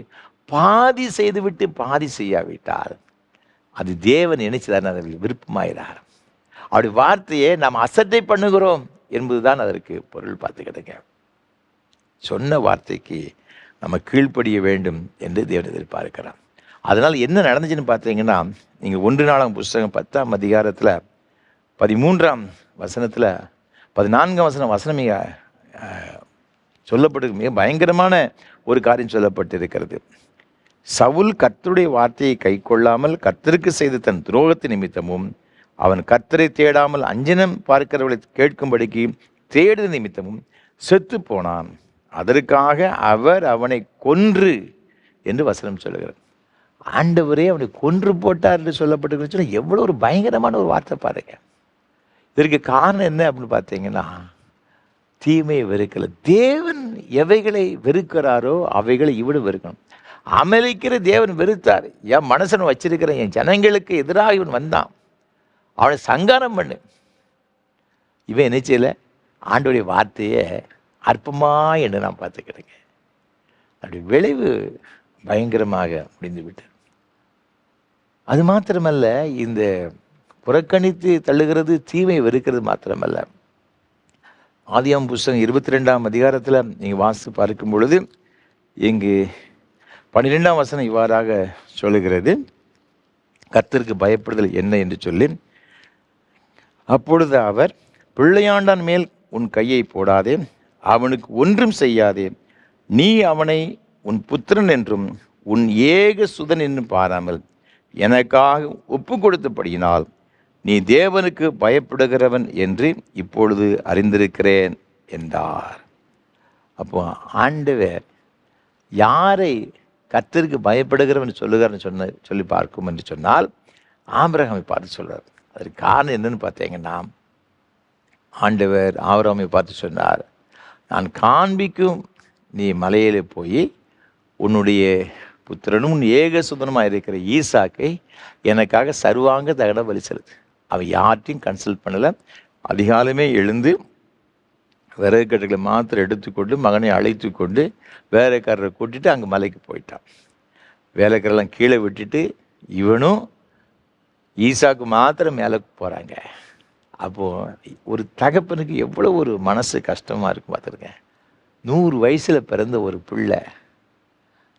பாதி செய்து விட்டு பாதி செய்யாவிட்டால் அது தேவன் நினைச்சுதான் அதில் விருப்பமாயிறார். அப்படி வார்த்தையை நாம் அசட்டை பண்ணுகிறோம் என்பதுதான் அதற்கு பொருள். பார்த்துக்கிடுங்க, சொன்ன வார்த்தைக்கு நம்ம கீழ்ப்படிய வேண்டும் என்று தேவன் எதிர்பார்க்கிறான். அதனால் என்ன நடந்துச்சுன்னு பார்த்தீங்கன்னா, நீங்கள் 1 நாளாம் புஸ்தகம் 10ஆம் அதிகாரத்தில் 13ஆம் வசனத்தில் 14ஆம் வசனம் மிக சொல்லப்பட்டு மிக பயங்கரமான ஒரு காரியம் சொல்லப்பட்டிருக்கிறது. சவுல் கர்த்தருடைய வார்த்தையை கை கொள்ளாமல் கர்த்தருக்கு செய்த தன் துரோகத்தின் நிமித்தமும் அவன் கர்த்தரை தேடாமல் அஞ்சனம் பார்க்கிறவர்களை கேட்கும்படிக்கு தேடுத நிமித்தமும் செத்து போனான். அதற்காக அவர் அவனை கொன்று என்று வசனம் சொல்லுகிறார். ஆண்டவரே அவனை கொன்று போட்டார் என்று சொல்லப்பட்டிருக்க எவ்வளோ ஒரு பயங்கரமான ஒரு வார்த்தை பாருங்க. இதற்கு காரணம் என்ன அப்படின்னு பார்த்தீங்கன்னா, தீமையை வெறுக்கல. தேவன் எவைகளை வெறுக்கிறாரோ அவைகளை இவடு வெறுக்கணும். அமலிக்கிற தேவன் வெறுத்தார். என் மனசன் வச்சிருக்கிற என் ஜனங்களுக்கு எதிராக இவன் வந்தான், அவனை சங்காரம் பண்ணு. இவன் என்ன செய்யல? ஆண்டோடைய வார்த்தையை அற்பமா என்று நான் பார்த்துக்கிறேங்க. அப்படி விளைவு பயங்கரமாக முடிந்து விட்டார். அது மாத்திரமல்ல, இந்த புறக்கணித்து தள்ளுகிறது தீமை வெறுக்கிறது மாத்திரமல்ல. ஆதியாம் புஸ்தகம் 22ஆம் அதிகாரத்தில் நீங்கள் வாசித்து பார்க்கும் பொழுது இங்கு 12ஆம் வசனம் இவ்வாறாக சொல்லுகிறது, கர்த்தருக்கு பயப்படுதல் என்ன என்று சொல்லி, அப்பொழுது அவர், பிள்ளையாண்டான் மேல் உன் கையை போடாதே, அவனுக்கு ஒன்றும் செய்யாதே, நீ அவனை உன் புத்திரன் என்றும் உன் ஏக சுதன் என்றும் பாராமல் எனக்காக ஒப்பு கொடுத்தபடியினால் நீ தேவனுக்கு பயப்படுகிறவன் என்று இப்பொழுது அறிந்திருக்கிறேன் என்றார். அப்போ ஆண்டவர் யாரை கர்த்தருக்கு பயப்படுகிறவன் சொல்லுகிறான்னு சொல்லி பார்க்கும் என்று சொன்னால் ஆபிரகாமை பார்த்து சொல்றார். அதற்கு காரணம் என்னன்னு பார்த்தீங்கன்னா, ஆண்டவர் ஆபிரகாமை பார்த்து சொன்னார், நான் காண்பிக்கும் நீ மலையிலே போய் உன்னுடைய புத்திரனும் உன் ஏக சுதனமாக இருக்கிற ஈசாக்கை எனக்காக சர்வாங்க தகன பலி செலுத்து. அவன் யார்ட்டையும் கன்சல்ட் பண்ணலை. அதிகாலமே எழுந்து விறகு கட்டைகளை மாத்திரம் எடுத்துக்கொண்டு மகனை அழைத்து கொண்டு வேலைக்காரரை கூட்டிட்டு அங்கே மலைக்கு போயிட்டான். வேலைக்காரெல்லாம் கீழே விட்டுட்டு இவனும் ஈசாக்கு மாத்திரம் மேலே போகிறாங்க. அப்போது ஒரு தகப்பனுக்கு எவ்வளோ ஒரு மனசு கஷ்டமாக இருக்கும் பார்த்துருங்க. 100 வயசில் பிறந்த ஒரு பிள்ளை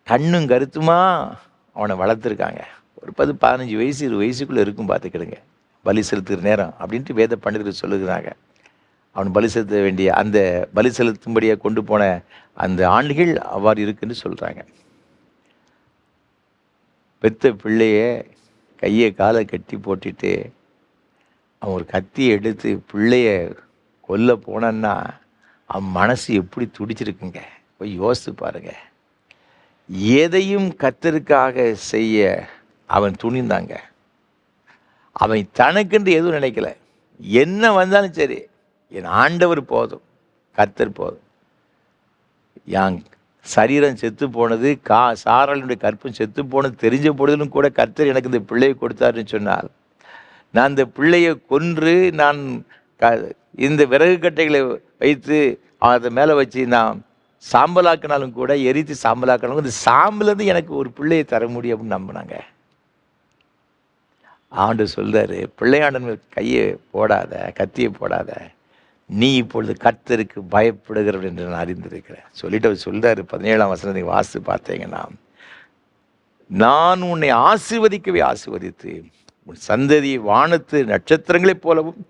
கண்ணும் கருத்துமா அவனை வளர்த்துருக்காங்க. ஒரு 10-15 வயசு 20 வயசுக்குள்ளே இருக்கும் பார்த்துக்கிடுங்க. பலி செலுத்துகிற நேரம் அப்படின்ட்டு வேத பண்டிதர்கள் சொல்லுகிறாங்க. அவன் பலி செலுத்த வேண்டிய அந்த பலி செலுத்தும்படியாக கொண்டு போன அந்த ஆண்டுகள் அவ்வாறு இருக்குன்னு சொல்கிறாங்க. பெத்த பிள்ளைய கையை காலை கட்டி போட்டுட்டு அவன் ஒரு கத்தியை எடுத்து பிள்ளைய கொல்ல போனான்னா அவன் மனசு எப்படி துடிச்சிருக்குங்க. போய் யோசித்து பாருங்க. எதையும் கர்த்தருக்காக செய்ய அவன் துணிந்தாங்க. அவன் தனக்கென்று எதுவும் நினைக்கல. என்ன வந்தாலும் சரி, என் ஆண்டவர் போதும், கர்த்தர் போதும். என் சரீரம் செத்து போனது, சாராளுடைய கற்பம் செத்து போனது தெரிஞ்ச பொழுதிலும் கூட கர்த்தர் எனக்கு இந்த பிள்ளையை கொடுத்தாருன்னு சொன்னால், நான் இந்த பிள்ளையை கொன்று நான் இந்த விறகு கட்டைகளை வைத்து அதை மேலே வச்சு நான் சாம்பலாக்கினாலும் கூட, எரித்து சாம்பலாக்கினாலும் இந்த சாம்பலேருந்து எனக்கு ஒரு பிள்ளையை தர முடியும் அப்படின்னு நம்பினாங்க. ஆண்டவர் சொல்றாரு, பிள்ளையாண்டன் கையை போடாத, கத்தியை போடாத, நீ இப்பொழுது கர்த்தருக்கு பயப்படுகிறவன் என்று நான் அறிந்திருக்கிறேன் சொல்லிட்டு அவர் சொல்றாரு. 17ஆம் வசனத்தை வாசித்து பார்த்தீங்கன்னா, நான் உன்னை ஆசீர்வதிக்கவே ஆசீர்வதித்து உன் சந்ததியை வானத்து நட்சத்திரங்களைப் போலவும்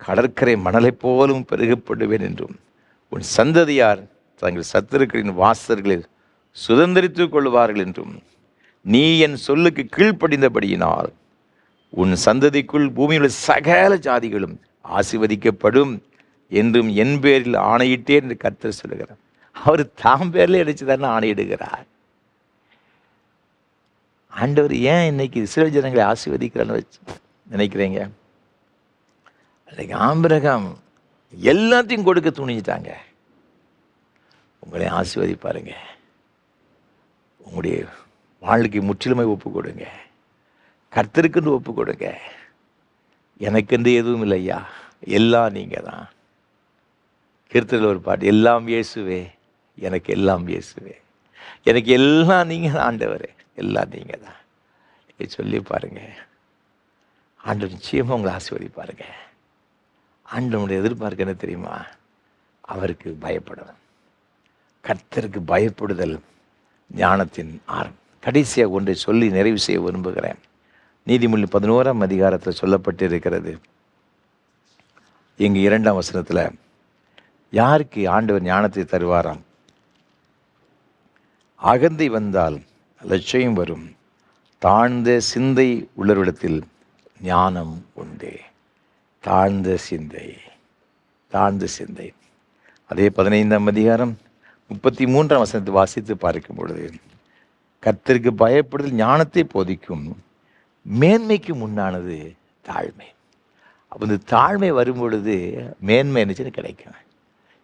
கடற்கரை மணலைப் போலவும் பெருகப்படுவேன் என்றும் உன் சந்ததியார் தங்கள் சத்துருக்களின் வாசல்களில் சுதந்திரித்துக் கொள்வார்கள் என்றும் நீ என் சொல்லுக்கு கீழ்ப்படிந்தபடியினால் உன் சந்ததிக்குள் பூமியுள்ள சகல ஜாதிகளும் ஆசீர்வதிக்கப்படும் என்றும் என் பேரில் ஆணையிட்டேன் என்று கர்த்தர் சொல்லுகிறார். அவர் தாம் பேரில் அடிச்சுதானே ஆணையிடுகிறார். ஆண்டவர் ஏன் இன்னைக்கு இஸ்ரவேல் ஜனங்களை ஆசீர்வதிக்கிறான்னு வச்சு நினைக்கிறீங்க? அன்றைக்கு ஆபிரகாம் எல்லாத்தையும் கொடுக்க துணிஞ்சிட்டாங்க. உங்களை ஆசீர்வதிப்பாருங்க. உங்களுடைய வாழ்க்கை முற்றிலுமே ஒப்பு கொடுங்க. கர்த்தருக்குன்னு ஒப்பு கொடுங்க. எனக்கென்று எதுவும் இல்லையா, எல்லாம் நீங்கள் தான். கீர்த்தனையில் ஒரு பாட்டு, எல்லாம் இயேசுவே, எனக்கு எல்லாம் இயேசுவே, எனக்கு எல்லாம் நீங்கள் தான் ஆண்டவரே, எல்லாம் நீங்கள் தான். சொல்லி பாருங்க. ஆண்டவர் நிச்சயமாக உங்களை ஆசீர்வதிப்பாருங்க. ஆண்டவனுடைய எதிர்பார்க்க என்ன தெரியுமா? அவருக்கு பயப்படணும். கர்த்தருக்கு பயப்படுதல் ஞானத்தின் ஆரம்பம். கடைசியாக ஒன்றை சொல்லி நிறைவு செய்ய விரும்புகிறேன். நீதிமொழி 11ஆம் அதிகாரத்தில் சொல்லப்பட்டு இருக்கிறது. இங்கு 2ஆம் வசனத்தில், யாருக்கு ஆண்டவர் ஞானத்தை தருவாராம்? அகந்தை வந்தால் லட்சியம் வரும், தாழ்ந்த சிந்தை உள்ளவரிடத்தில் ஞானம் உண்டு. தாழ்ந்த சிந்தை, தாழ்ந்த சிந்தை. அதே 15ஆம் அதிகாரம் 33ஆம் வசனத்தை வாசித்து பார்க்கும் பொழுது, கர்த்தருக்கு பயப்படுதல் ஞானத்தை போதிக்கும், மேன்மைக்கு முன்னானது தாழ்மை. அப்போ இந்த தாழ்மை வரும் பொழுது மேன்மை என்னச்சுன்னு கிடைக்கும்.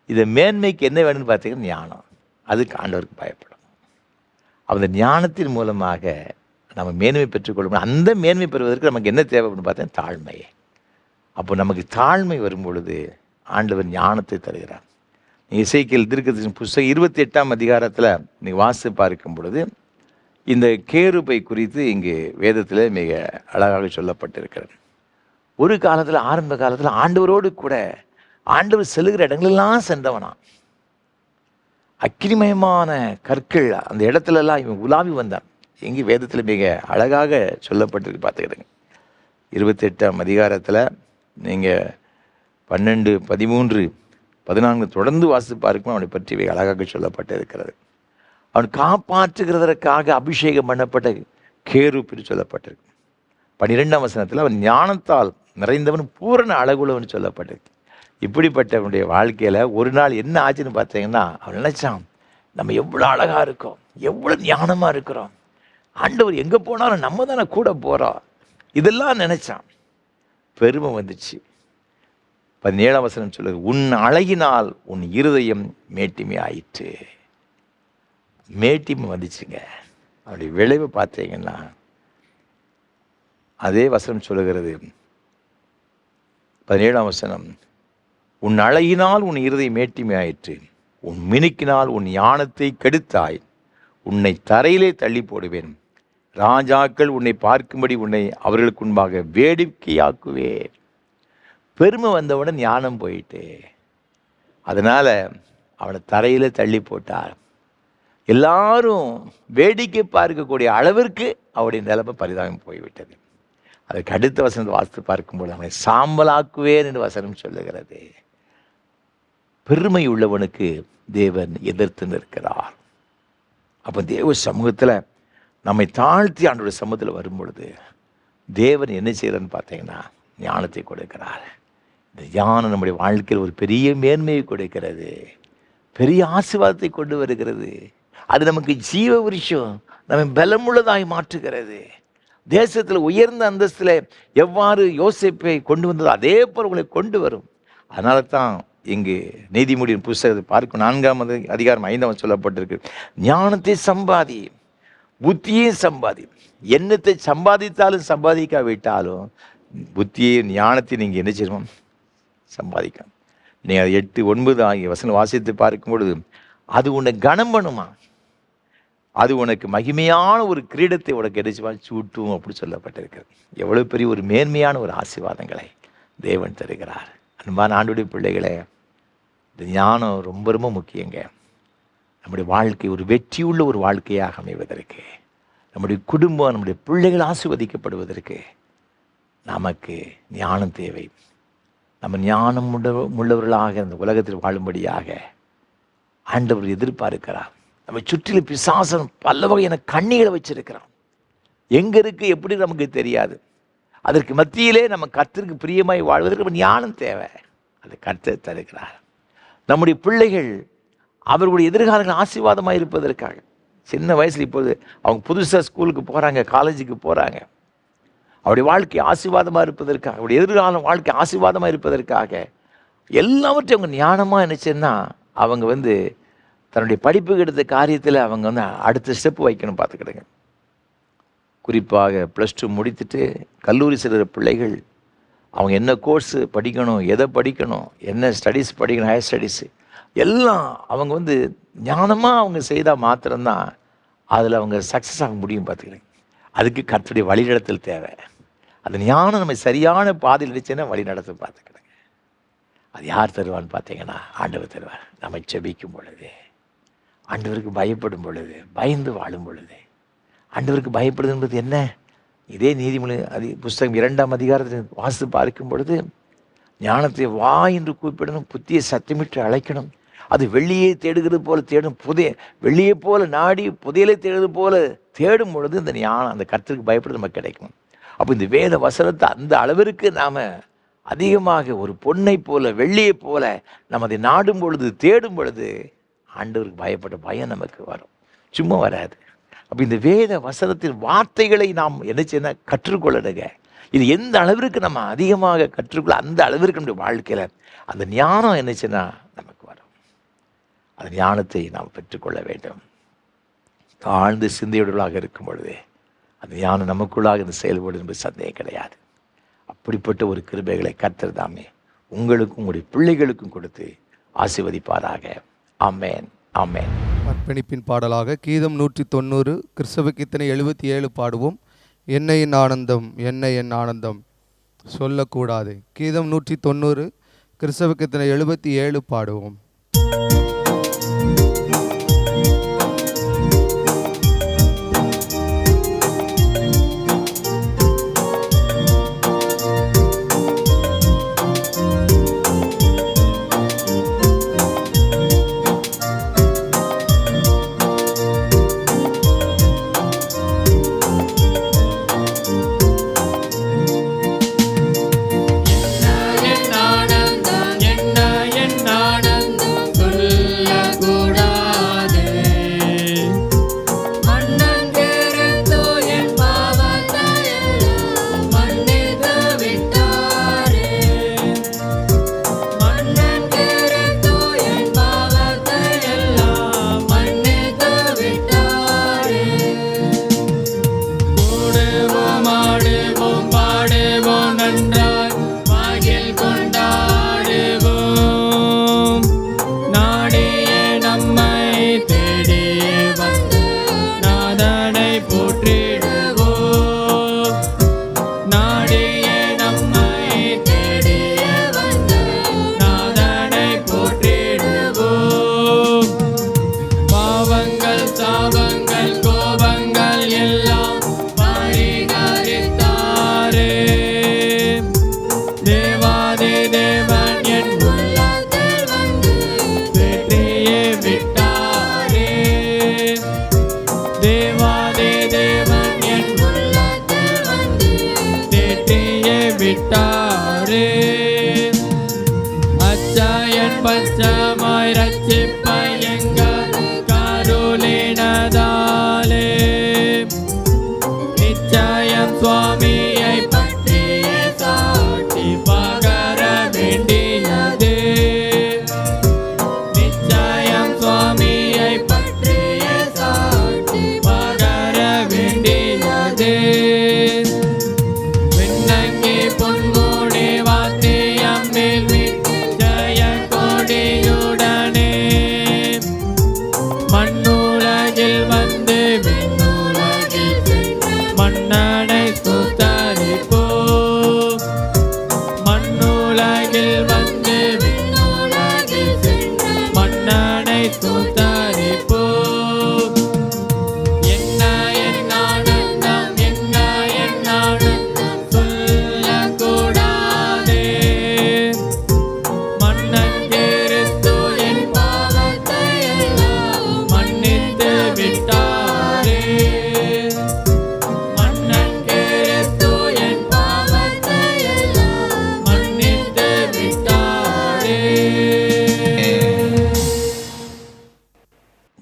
இந்த மேன்மைக்கு என்ன வேணும்னு பார்த்தீங்கன்னா ஞானம். அதுக்கு ஆண்டவருக்கு பயப்படும். அந்த ஞானத்தின் மூலமாக நம்ம மேன்மை பெற்றுக்கொள்ளும். அந்த மேன்மை பெறுவதற்கு நமக்கு என்ன தேவை அப்படின்னு பார்த்தீங்கன்னா தாழ்மை. அப்போ நமக்கு தாழ்மை வரும் பொழுது ஆண்டவர் ஞானத்தை தருகிறார். எசேக்கியேல் தீர்க்கதரிசன புஸ்தகம் 28ஆம் அதிகாரத்தில் நீங்கள் வாசித்து பார்க்கும் பொழுது இந்த கேருபை குறித்து இங்கு வேதத்தில் மிக அழகாக சொல்லப்பட்டிருக்கிறது. ஒரு காலத்தில், ஆரம்ப காலத்தில் ஆண்டவரோடு கூட ஆண்டவர் செல்லுகிற இடங்களெல்லாம் சென்றவனா. அக்கினிமயமான கற்கள் அந்த இடத்துலலாம் இவன் உலாவி வந்தான். எங்கே வேதத்தில் மிக அழகாக சொல்லப்பட்டிருக்கு பார்த்துக்கிடுங்க. 28ஆம் அதிகாரத்தில் நீங்கள் 12, 13, 14 தொடர்ந்து வாசித்து பார்க்கும் அவனை பற்றி மிக அழகாக சொல்லப்பட்டு இருக்கிறது. அவன் காப்பாற்றுகிறதற்காக அபிஷேகம் பண்ணப்பட்ட கேருப்பு சொல்லப்பட்டிருக்கு. 12ஆம் வசனத்தில் அவன் ஞானத்தால் நிறைந்தவன் பூரண அழகுள்ளவன் சொல்லப்பட்டிருக்கு. இப்படிப்பட்டவனுடைய வாழ்க்கையில் ஒரு நாள் என்ன ஆச்சுன்னு பார்த்தீங்கன்னா, அவன் நினைச்சான், நம்ம எவ்வளோ அழகாக இருக்கோம், எவ்வளோ ஞானமாக இருக்கிறோம், ஆண்டவர் எங்கே போனாலும் நம்ம தானே கூட போகிறோம், இதெல்லாம் நினைச்சான். பெருமை வந்துச்சு. 17ஆம் வசனம் சொல்லுது, உன் அழகினால் உன் இருதயம் மேட்டிமை ஆயிற்று. மேட்டிமை வந்துச்சுங்க. அப்படி விளைவு பார்த்தீங்கன்னா அதே வசனம் சொல்லுகிறது. 17ஆம் வசனம், உன் அழகினால் உன் இருதயம் மேட்டிமை ஆயிற்று, உன் மினுக்கினால் உன் ஞானத்தை கெடுத்தாய், உன்னை தரையிலே தள்ளி போடுவேன், ராஜாக்கள் உன்னை பார்க்கும்படி உன்னை அவர்களுக்கு முன்பாக வேடிக்கையாக்குவேன். பெருமை வந்தவுடன் ஞானம் போயிட்டு, அதனால அவனை தரையில தள்ளி போட்டார். எல்லாரும் வேடிக்கை பார்க்கக்கூடிய அளவிற்கு அவருடைய நிலைமை பரிதாபம் போய்விட்டது. அதுக்கு அடுத்த வசனத்தை வாசித்து பார்க்கும்போது, அவனை சாம்பலாக்குவேன் என்று வசனம் சொல்லுகிறது. பெருமை உள்ளவனுக்கு தேவன் எதிர்த்து நிற்கிறார். அப்போ தேவ சமூகத்தில் நம்மை தாழ்த்தி ஆண்டோட சமூகத்தில் வரும் பொழுது தேவன் என்ன செய்யறன்னு பார்த்தீங்கன்னா ஞானத்தை கொடுக்கிறார். இந்த ஞானம் நம்முடைய வாழ்க்கையில் ஒரு பெரிய மேன்மையை கொடுக்கிறது, பெரிய ஆசீர்வாதத்தை கொண்டு வருகிறது. அது நமக்கு ஜீவ விருட்சம், நம்மை பலமுள்ளதாய் மாற்றுகிறது. தேசத்தில் உயர்ந்த அந்தஸ்தில் எவ்வாறு யோசேப்பை கொண்டு வந்ததோ அதே போல் உங்களை கொண்டு வரும். அதனால தான் இங்கு நீதிமொழியின் புஸ்தகத்தை பார்க்கும் 4ஆம் அதிகாரம் 5ஆம் சொல்லப்பட்டிருக்கு, ஞானத்தை சம்பாதி, புத்தியை சம்பாதி. எண்ணத்தை சம்பாதித்தாலும் சம்பாதிக்காவிட்டாலும் புத்தியை ஞானத்தை நீங்கள் என்ன செய்யணும்? சம்பாதிக்கணும். நீங்கள் 8, 9 ஆகிய வசனம் வாசித்து பார்க்கும் பொழுது, அது உன்னை கனம் பண்ணுமா, அது உனக்கு மகிமையான ஒரு கிரீடத்தை உனக்கு எடிச்சுமா சூட்டும் அப்படி சொல்லப்பட்டிருக்கிறது. எவ்வளோ பெரிய ஒரு மேன்மையான ஒரு ஆசீர்வாதங்களை தேவன் தருகிறார். அன்பான ஆண்டவருடைய பிள்ளைகளே, இந்த ஞானம் ரொம்ப ரொம்ப முக்கியங்க. நம்முடைய வாழ்க்கை ஒரு வெற்றியுள்ள ஒரு வாழ்க்கையாக அமைவதற்கு, நம்முடைய குடும்பம், நம்முடைய பிள்ளைகள் ஆசீர்வதிக்கப்படுவதற்கு நமக்கு ஞானம் தேவை. நம்ம ஞானம் உள்ளவர்களாக இந்த உலகத்தில் வாழும்படியாக ஆண்டவர் எதிர்பார்க்கிறார். நம்ம சுற்றிலும் பிசாசன் பல வகையான கண்ணிகளை வச்சிருக்கிறான். எங்கே இருக்கு எப்படி நமக்கு தெரியாது. அதற்கு மத்தியிலே நம்ம கர்த்தருக்கு பிரியமாய் வாழ்வதற்கு நம்ம ஞானம் தேவை. அது கர்த்தர் தருகிறார். நம்முடைய பிள்ளைகள் அவர்களுடைய எதிர்காலங்கள் ஆசீர்வாதமாக இருப்பதற்காக சின்ன வயசில் இப்போது அவங்க புதுசாக ஸ்கூலுக்கு போகிறாங்க, காலேஜுக்கு போகிறாங்க. அவருடைய வாழ்க்கை ஆசீர்வாதமாக இருப்பதற்காக, அவருடைய எதிர்கால வாழ்க்கை ஆசீர்வாதமாக இருப்பதற்காக எல்லாவற்றையும் அவங்க ஞானமாக நினச்சேன்னா அவங்க வந்து தன்னுடைய படிப்புக்கு எடுத்த காரியத்தில் அவங்க வந்து அடுத்த ஸ்டெப்பு வைக்கணும். பார்த்துக்கிடுங்க. குறிப்பாக +2 முடித்துட்டு கல்லூரி செல்கிற பிள்ளைகள் அவங்க என்ன கோர்ஸு படிக்கணும், எதை படிக்கணும், என்ன ஸ்டடீஸ் படிக்கணும், ஹையர் ஸ்டடீஸு எல்லாம் அவங்க வந்து ஞானமாக அவங்க செய்தால் மாத்திரம்தான் அதில் அவங்க சக்ஸஸ் ஆக முடியும். பார்த்துக்கிறேன். அதுக்கு கர்த்தருடைய வழிநடத்தல் தேவை. அந்த ஞானம் நம்ம சரியான பாதையில் இருந்துச்சுன்னா வழி நடத்த பார்த்துக்கிடுங்க. அது யார் தருவான்னு பார்த்தீங்கன்னா ஆண்டவர் தருவார். நம்ம செபிக்கும் பொழுது, ஆண்டவருக்கு பயப்படும் பொழுது, பயந்து வாழும் பொழுது. ஆண்டவருக்கு பயப்படுதுன்றது என்ன? இதே நீதிமொழி புஸ்தகம் 2ஆம் அதிகாரத்தில் வாசித்து பார்க்கும் பொழுது, ஞானத்தை வா என்று கூப்பிடணும், புத்தியை சத்தமிட்டு அழைக்கணும். அது வெள்ளியை தேடுகிறது போல தேடும், வெள்ளியை போல நாடி புதையலை தேடுறது போல தேடும் பொழுது இந்த ஞானம், அந்த கர்த்தருக்கு பயப்படுறது நமக்கு கிடைக்கும். அப்போ இந்த வேத வசனத்தை அந்த அளவிற்கு நாம் அதிகமாக ஒரு பொன்னை போல வெள்ளியை போல நம்ம அதை நாடும் பொழுது, தேடும் பொழுது ஆண்டவருக்கு பயப்பட்ட பயம் நமக்கு வரும், சும்மா வராது. அப்போ இந்த வேத வசனத்தின் வார்த்தைகளை நாம் என்ன செய்யணும்? கற்றுக்கொள்ளணுங்க. இது எந்த அளவிற்கு நம்ம அதிகமாக கற்றுக்கொள்ள அந்த அளவிற்கு நம்முடைய வாழ்க்கையில் அந்த ஞானம் என்ன செய்யணும்? நமக்கு வரும். அந்த ஞானத்தை நாம் பெற்றுக்கொள்ள வேண்டும். தாழ்ந்து சிந்தையுடலாக இருக்கும் பொழுது அந்த ஞானம் நமக்குள்ளாக இந்த செயல்பாடு என்பது சந்தேகம் கிடையாது. அப்படிப்பட்ட ஒரு கிருபைகளை கர்த்தர் தாமே உங்களுக்கும் உங்களுடைய பிள்ளைகளுக்கும் கொடுத்து ஆசீர்வதிப்பாராக. ஆமென், ஆமென். அர்ப்பணிப்பின் பாடலாக கீதம் 190, கிறிஸ்தவ கீர்த்தனை 77 பாடுவோம். என்ன என் ஆனந்தம், என்ன என் ஆனந்தம் சொல்லக்கூடாது. கீதம் 190, கிறிஸ்தவ கீர்த்தனை 77 பாடுவோம்.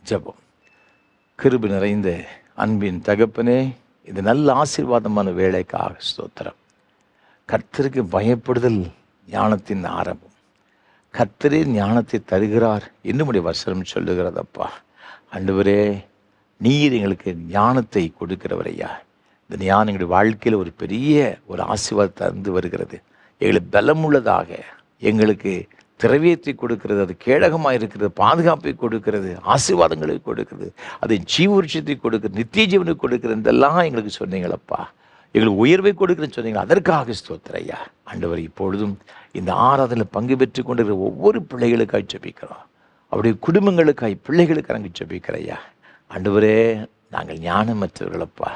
ஜெபம். கிருபை நிறைந்த அன்பின் தகப்பனே, இந்த நல்ல ஆசீர்வாதமான வேலைக்காக ஸ்தோத்திரம். கர்த்தருக்கு பயப்படுதல் ஞானத்தின் ஆரம்பம். கர்த்தரே ஞானத்தை தருகிறார் என்று உம்முடைய வசனம் சொல்லுகிறதப்பா. ஆண்டவரே, நீர் எங்களுக்கு ஞானத்தை கொடுக்கிறவரையா. இந்த ஞானம் எங்களுடைய வாழ்க்கையில் ஒரு பெரிய ஒரு ஆசீர்வாதத்தை தந்து வருகிறது. எங்களுக்கு பலமுள்ளதாக, எங்களுக்கு திரவியத்தை கொடுக்கிறது, அது கேடகமாக இருக்கிறது, பாதுகாப்பை கொடுக்கிறது, ஆசீர்வாதங்களை கொடுக்கிறது, அது ஜீவருஷத்தை கொடுக்கிறது, நித்திய ஜீவனை கொடுக்கிறது. இதெல்லாம் எங்களுக்கு சொன்னீங்களப்பா. எங்களுக்கு உயர்வை கொடுக்குறேன்னு சொன்னீங்களா, அதற்காக ஸ்தோத்திரையா. ஆண்டவர், இப்பொழுதும் இந்த ஆராதனையில் பங்கு பெற்று கொண்டிருக்கிற ஒவ்வொரு பிள்ளைகளுக்காக ஜெபிக்கிறோம். அவருடைய குடும்பங்களுக்காய் பிள்ளைகளுக்கு நாங்கள் ஜெபிக்கிறையா. ஆண்டவரே, நாங்கள் ஞானமற்றவர்களப்பா.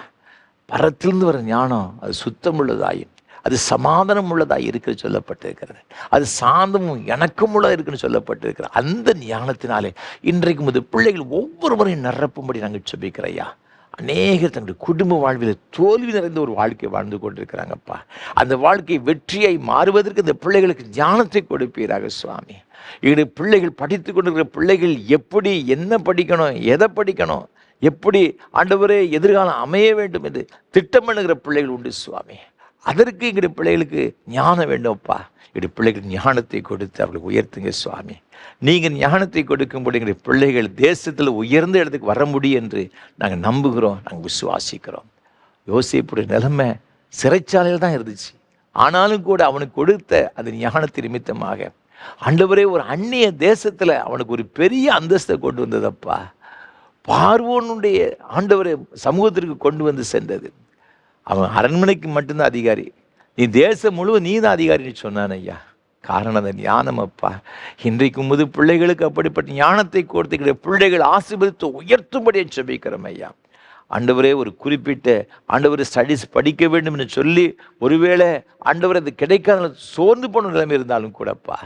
பரத்திலிருந்து வர ஞானம் அது சுத்தம் உள்ளதாயும் அது சமாதானம் உள்ளதாக இருக்கிறது சொல்லப்பட்டிருக்கிறது. அது சாந்தமும் எனக்கும் உள்ளதாக இருக்குன்னு சொல்லப்பட்டிருக்கிறது. அந்த ஞானத்தினாலே இன்றைக்கு முதல் பிள்ளைகள் ஒவ்வொருவரையும் நிரப்பும்படி நாங்கள் ஜெபிக்கிறையா. அநேகர் தங்களுடைய குடும்ப வாழ்வில் தோல்வி நிறைந்த ஒரு வாழ்க்கையை வாழ்ந்து கொண்டிருக்கிறாங்கப்பா. அந்த வாழ்க்கை வெற்றியை மாறுவதற்கு இந்த பிள்ளைகளுக்கு ஞானத்தை கொடுப்பீராக சுவாமி. எங்களுடைய பிள்ளைகள் படித்து கொண்டிருக்கிற பிள்ளைகள் எப்படி என்ன படிக்கணும், எதை படிக்கணும், எப்படி ஆண்டவரே எதிர்காலம் அமைய வேண்டும் என்று திட்டம் பண்ணுகிற பிள்ளைகள் உண்டு சுவாமி. அதற்கு எங்களுடைய பிள்ளைகளுக்கு ஞானம் வேண்டும்ப்பா. எங்களுடைய பிள்ளைகள் ஞானத்தை கொடுத்து அவர்களுக்கு உயர்த்துங்க சுவாமி. நீங்கள் ஞானத்தை கொடுக்கும்போது எங்களுடைய பிள்ளைகள் தேசத்தில் உயர்ந்த இடத்துக்கு வர முடியும் என்று நாங்கள் நம்புகிறோம், நாங்கள் விசுவாசிக்கிறோம். யோசேப்புடைய நிலைமை சிறைச்சாலையில் தான் இருந்துச்சு. ஆனாலும் கூட அவனுக்கு கொடுத்த அந்த ஞானத்தின் நிமித்தமாக ஆண்டவரே ஒரு அந்நிய தேசத்தில் அவனுக்கு ஒரு பெரிய அந்தஸ்தை கொண்டு வந்ததப்பா. பார்வோனுடைய ஆண்டவரை சமூகத்திற்கு கொண்டு வந்து சென்றது. அவன் அரண்மனைக்கு மட்டும்தான் அதிகாரி, நீ தேசம் முழுவதும் நீ தான் அதிகாரின்னு சொன்னான் ஐயா. காரணம் அந்த ஞானம் அப்பா. இன்றைக்கு முது பிள்ளைகளுக்கு அப்படிப்பட்ட ஞானத்தை கொடுத்துக்கிற பிள்ளைகள் ஆசீர்வதித்து உயர்த்தும்படியே ஜெபிக்கிறோம் ஐயா. ஆண்டவரே, ஒரு குறிப்பிட்ட ஆண்டவரை ஸ்டடீஸ் படிக்க வேண்டும் என்று சொல்லி ஒருவேளை ஆண்டவர் அது கிடைக்காத சோர்ந்து போன நிலைமை இருந்தாலும் கூடப்பா,